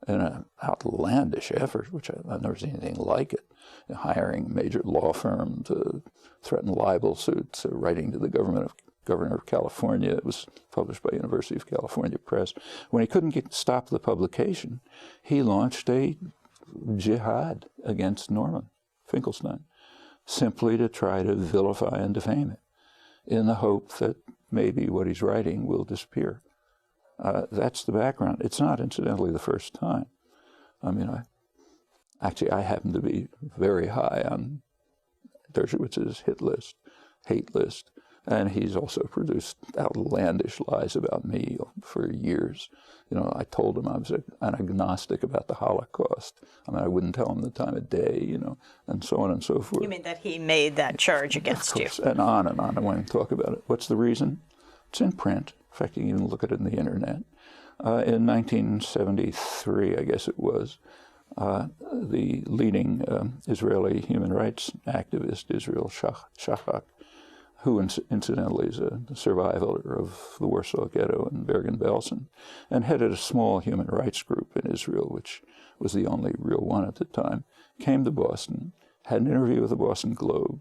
S2: in an outlandish effort, which I've never seen anything like it, hiring a major law firm to threaten libel suits, writing to the governor of California. It was published by University of California Press. When he couldn't stop the publication, he launched a jihad against Norman Finkelstein, simply to try to vilify and defame it, in the hope that maybe what he's writing will disappear. That's the background. It's not, incidentally, the first time. I mean, I happen to be very high on Dershowitz's hate list, and he's also produced outlandish lies about me for years. I told him I was an agnostic about the Holocaust. I wouldn't tell him the time of day, and so on and so forth.
S1: You mean that he made that charge against you?
S2: And on and on. I want to talk about it. What's the reason? It's in print. In fact, you can even look at it in the internet. In 1973, I guess it was, the leading Israeli human rights activist, Israel Shahak, who incidentally is a survivor of the Warsaw Ghetto in Bergen-Belsen, and headed a small human rights group in Israel, which was the only real one at the time, came to Boston, had an interview with the Boston Globe,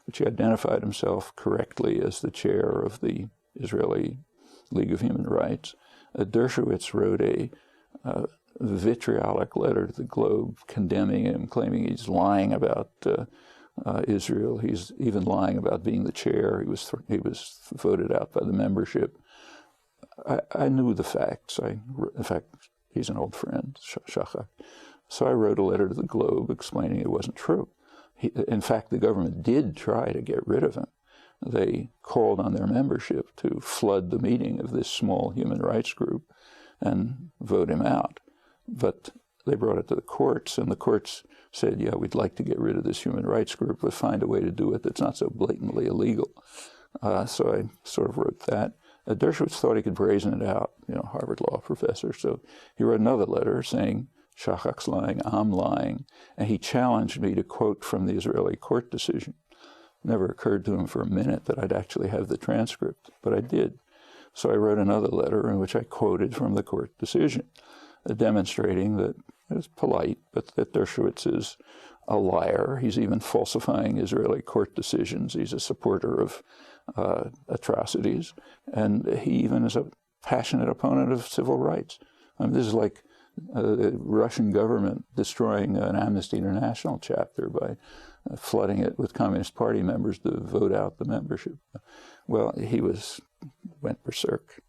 S2: which he identified himself correctly as the chair of the Israeli League of Human Rights. Dershowitz wrote a vitriolic letter to the Globe condemning him, claiming he's lying about Israel. He's even lying about being the chair. He was voted out by the membership. I knew the facts. In fact, he's an old friend, Shahak. So I wrote a letter to the Globe explaining it wasn't true. In fact, the government did try to get rid of him. They called on their membership to flood the meeting of this small human rights group and vote him out. But they brought it to the courts, and the courts said, yeah, we'd like to get rid of this human rights group, but find a way to do it that's not so blatantly illegal. So I sort of wrote that. Dershowitz thought he could brazen it out, Harvard law professor. So he wrote another letter saying, Shahak's lying, I'm lying. And he challenged me to quote from the Israeli court decision. Never occurred to him for a minute that I'd actually have the transcript, but I did. So I wrote another letter in which I quoted from the court decision, demonstrating that it was polite, but that Dershowitz is a liar. He's even falsifying Israeli court decisions. He's a supporter of atrocities, and he even is a passionate opponent of civil rights. This is like the Russian government destroying an Amnesty International chapter by flooding it with Communist Party members to vote out the membership. Well, he went berserk,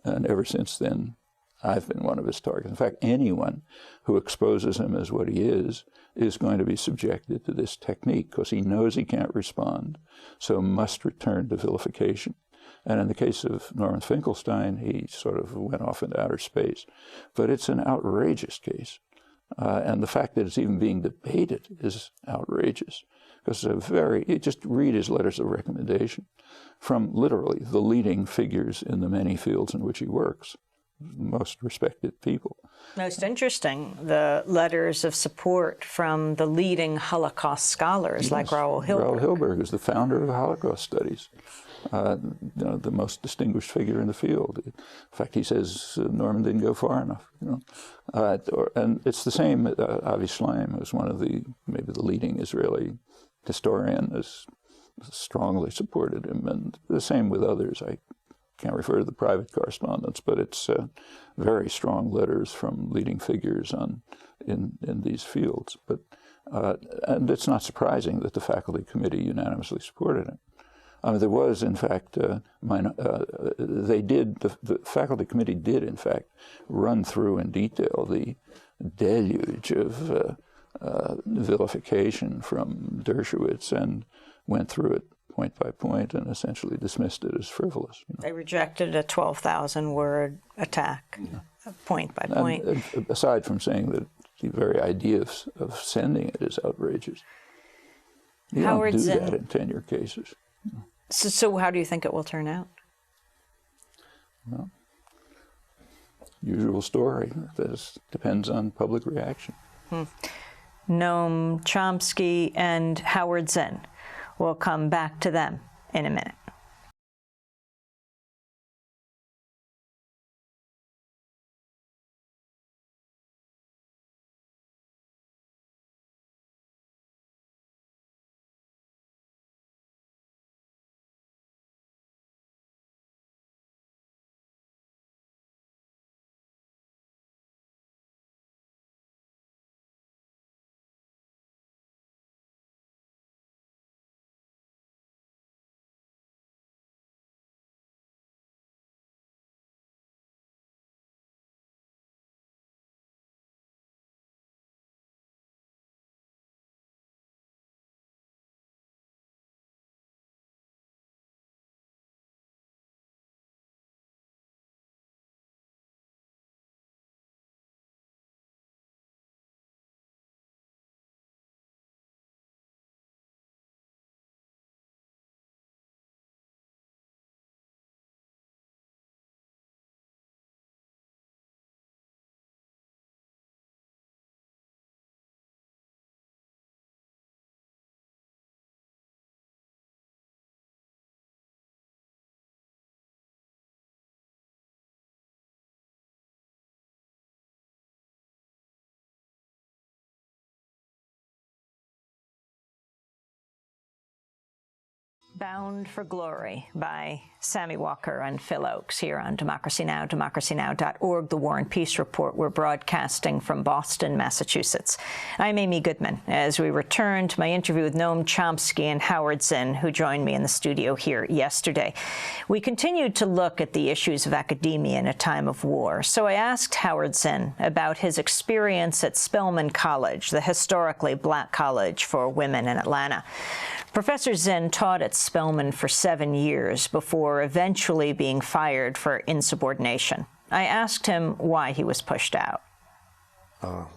S2: and ever since then, I've been one of his targets. In fact, anyone who exposes him as what he is going to be subjected to this technique, because he knows he can't respond, so must return to vilification. And in the case of Norman Finkelstein, he sort of went off into outer space. But it's an outrageous case. And the fact that it's even being debated is outrageous. Because you just read his letters of recommendation from literally the leading figures in the many fields in which he works, most respected people.
S1: Most interesting, the letters of support from the leading Holocaust scholars like Raul Hilberg.
S2: Raul Hilberg is the founder of Holocaust studies. The most distinguished figure in the field. In fact, he says Norman didn't go far enough. And it's the same. Avi Shlaim, who's one of maybe the leading Israeli historian, has strongly supported him, and the same with others. I can't refer to the private correspondence, but it's very strong letters from leading figures in these fields. But and it's not surprising that the faculty committee unanimously supported him. There was, in fact, the faculty committee did, in fact, run through in detail the deluge of vilification from Dershowitz and went through it point by point and essentially dismissed it as frivolous.
S1: They rejected a 12,000-word attack, point by point.
S2: And aside from saying that the very idea of sending it is outrageous. You
S1: Howard
S2: don't do
S1: Zinn.
S2: that in tenure cases.
S1: So how do you think it will turn out?
S2: Well, usual story. This depends on public reaction.
S1: Noam Chomsky and Howard Zinn. We'll come back to them in a minute. Bound for Glory by Sammy Walker and Phil Oakes here on Democracy Now!, democracynow.org, The War and Peace Report. We're broadcasting from Boston, Massachusetts. I'm Amy Goodman as we return to my interview with Noam Chomsky and Howard Zinn, who joined me in the studio here yesterday. We continued to look at the issues of academia in a time of war. So I asked Howard Zinn about his experience at Spelman College, the historically black college for women in Atlanta. Professor Zinn taught at Spelman for 7 years before eventually being fired for insubordination. I asked him why he was pushed out.
S3: I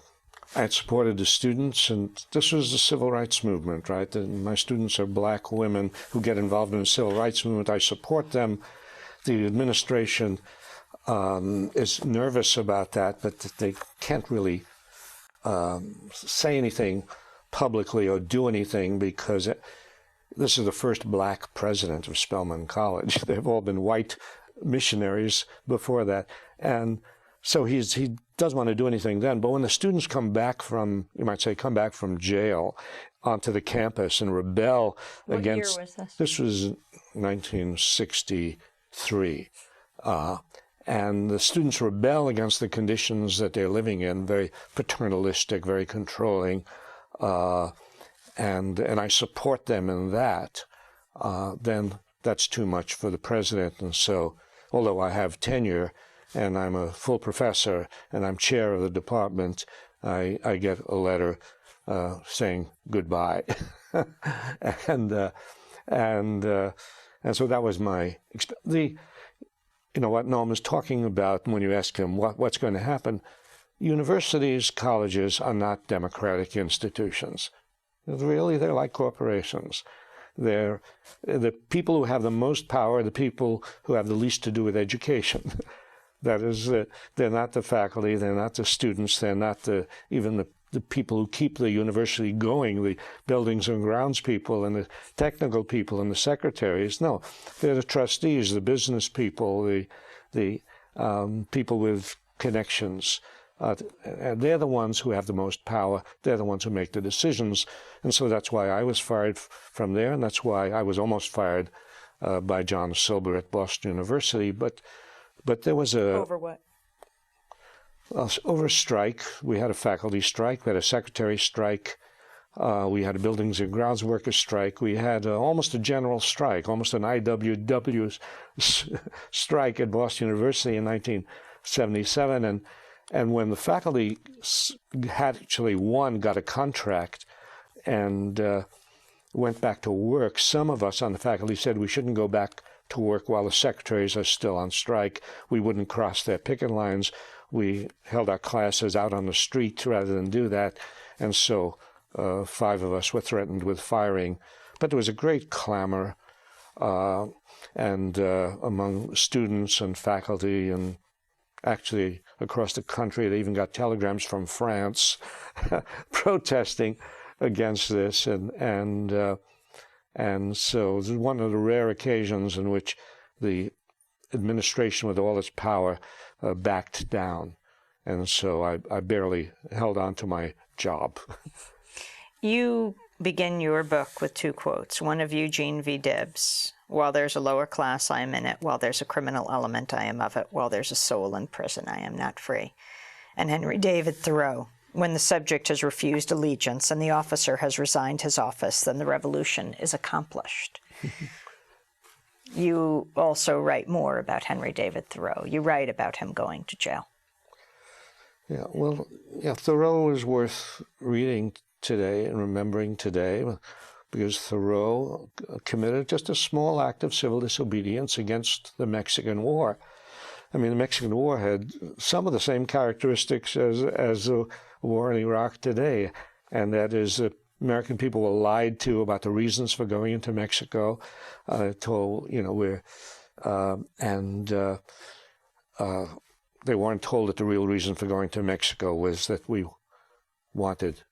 S3: had supported the students, and this was the civil rights movement, right? And my students are black women who get involved in the civil rights movement. I support them. The administration is nervous about that, but they can't really say anything publicly or do anything because this is the first black president of Spelman College. They've all been white missionaries before that. And so he doesn't want to do anything then. But when the students come back from, you might say, come back from jail onto the campus and rebel against...
S1: What year was this?
S3: This was 1963. And the students rebel against the conditions that they're living in, very paternalistic, very controlling, and I support them in that, then that's too much for the president. And so, although I have tenure and I'm a full professor and I'm chair of the department, I get a letter saying goodbye. and so that was my you know what Noam is talking about when you ask him what's going to happen. Universities, colleges are not democratic institutions. Really, they're like corporations. They're the people who have the most power, the people who have the least to do with education. That is, they're not the faculty, they're not the students, they're not even the people who keep the university going, the buildings and grounds people and the technical people and the secretaries. No, they're the trustees, the business people, the people with connections. And they're the ones who have the most power. They're the ones who make the decisions. And so that's why I was fired from there, and that's why I was almost fired by John Silber at Boston University. But there was a...
S1: Over what?
S3: Over a strike. We had a faculty strike. We had a secretary strike. We had a buildings and grounds workers strike. We had almost a general strike, almost an IWW strike at Boston University in 1977. And when the faculty had actually got a contract and went back to work, some of us on the faculty said we shouldn't go back to work while the secretaries are still on strike. We wouldn't cross their picket lines. We held our classes out on the street rather than do that. And so 5 of us were threatened with firing. But there was a great clamor among students and faculty, and actually across the country. They even got telegrams from France protesting against this. And so this is one of the rare occasions in which the administration, with all its power, backed down. And so I barely held on to my job.
S1: You begin your book with 2 quotes, one of Eugene V. Debs: "While there's a lower class, I am in it. While there's a criminal element, I am of it. While there's a soul in prison, I am not free." And Henry David Thoreau: "When the subject has refused allegiance and the officer has resigned his office, then the revolution is accomplished." You also write more about Henry David Thoreau. You write about him going to jail.
S3: Yeah, well, yeah, Thoreau is worth reading today and remembering today, because Thoreau committed just a small act of civil disobedience against the Mexican War. I mean, the Mexican War had some of the same characteristics as the war in Iraq today, and that is that American people were lied to about the reasons for going into Mexico, told, they weren't told that the real reason for going to Mexico was that we wanted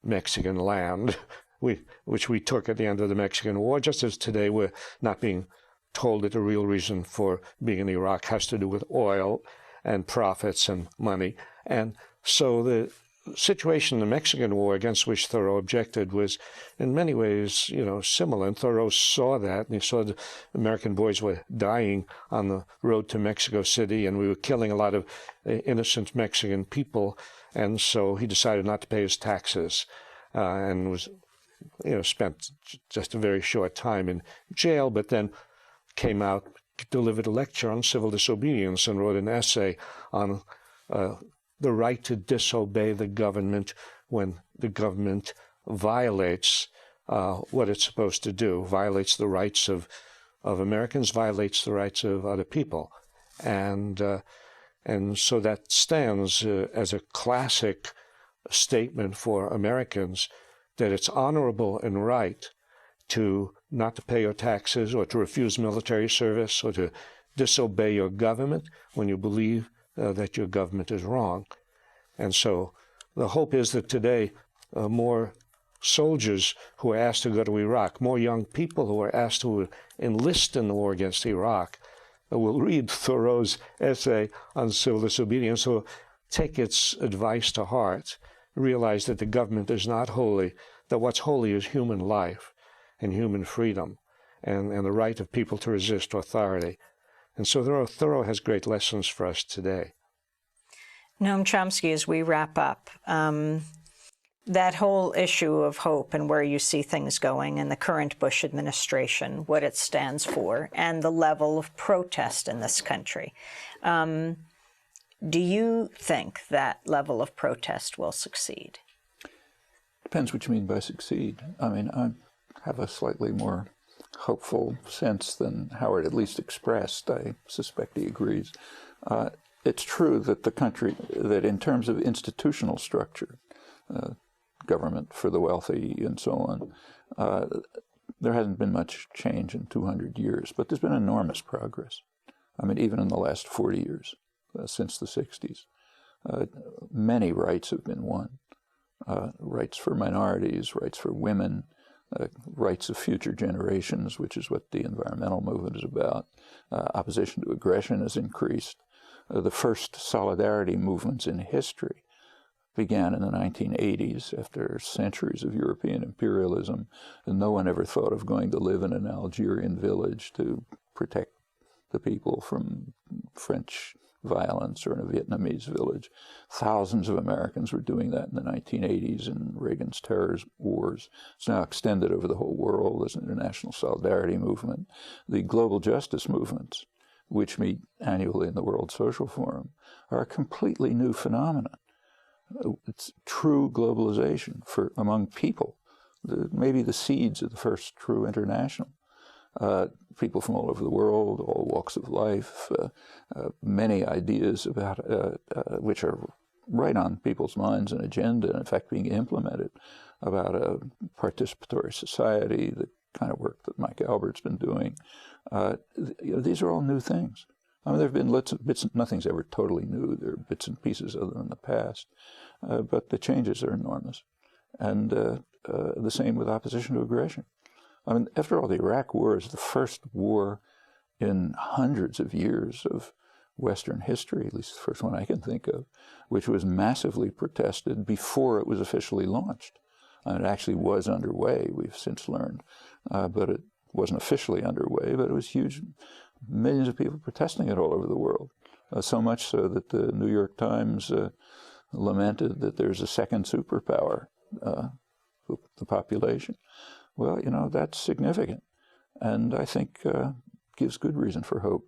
S3: Mexican land, which we took at the end of the Mexican War, just as today we're not being told that the real reason for being in Iraq has to do with oil and profits and money. And so the situation in the Mexican War, against which Thoreau objected, was in many ways, similar. And Thoreau saw that, and he saw the American boys were dying on the road to Mexico City, and we were killing a lot of innocent Mexican people. And so he decided not to pay his taxes, and was, spent just a very short time in jail, but then came out, delivered a lecture on civil disobedience, and wrote an essay on the right to disobey the government when the government violates what it's supposed to do, violates the rights of Americans, violates the rights of other people. And so that stands as a classic statement for Americans that it's honorable and right to not to pay your taxes, or to refuse military service, or to disobey your government when you believe that your government is wrong. And so the hope is that today more soldiers who are asked to go to Iraq, more young people who are asked to enlist in the war against Iraq, will read Thoreau's essay on civil disobedience, or take its advice to heart, realize that the government is not holy, that what's holy is human life and human freedom, and the right of people to resist authority. And so Thoreau has great lessons for us today.
S1: Noam Chomsky, as we wrap up, that whole issue of hope and where you see things going, and the current Bush administration, what it stands for, and the level of protest in this country. Do you think that level of protest will succeed?
S2: Depends what you mean by succeed. I mean, I have a slightly more hopeful sense than Howard at least expressed. I suspect he agrees. It's true that the country, that in terms of institutional structure, government for the wealthy and so on, there hasn't been much change in 200 years, but there's been enormous progress. I mean, even in the last 40 years, since the 60s, many rights have been won. Rights for minorities, rights for women, rights of future generations, which is what the environmental movement is about. Opposition to aggression has increased. The first solidarity movements in history began in the 1980s after centuries of European imperialism, and no one ever thought of going to live in an Algerian village to protect the people from French violence, or in a Vietnamese village. Thousands of Americans were doing that in the 1980s in Reagan's terror wars. It's now extended over the whole world. There's an international solidarity movement. The global justice movements, which meet annually in the World Social Forum, are a completely new phenomenon. It's true globalization among people, maybe the seeds of the first true international. People from all over the world, all walks of life, many ideas about which are right on people's minds and agenda, and in fact being implemented, about a participatory society, the kind of work that Mike Albert's been doing. These are all new things. I mean, there have been bits, nothing's ever totally new. There are bits and pieces of them in the past, but the changes are enormous. And the same with opposition to aggression. I mean, after all, the Iraq War is the first war in hundreds of years of Western history, at least the first one I can think of, which was massively protested before it was officially launched. And it actually was underway, we've since learned, but it wasn't officially underway, but it was huge. Millions of people protesting it all over the world, so much so that the New York Times lamented that there's a second superpower, the population. Well, you know, that's significant, and I think gives good reason for hope.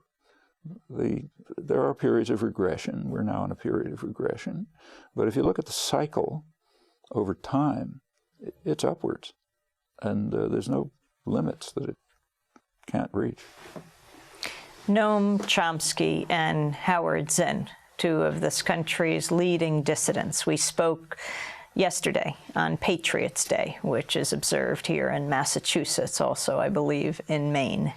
S2: There are periods of regression. We're now in a period of regression. But if you look at the cycle over time, it's upwards, and there's no limits that it can't reach.
S1: Noam Chomsky and Howard Zinn, two of this country's leading dissidents. We spoke yesterday on Patriots' Day, which is observed here in Massachusetts, also, I believe, in Maine.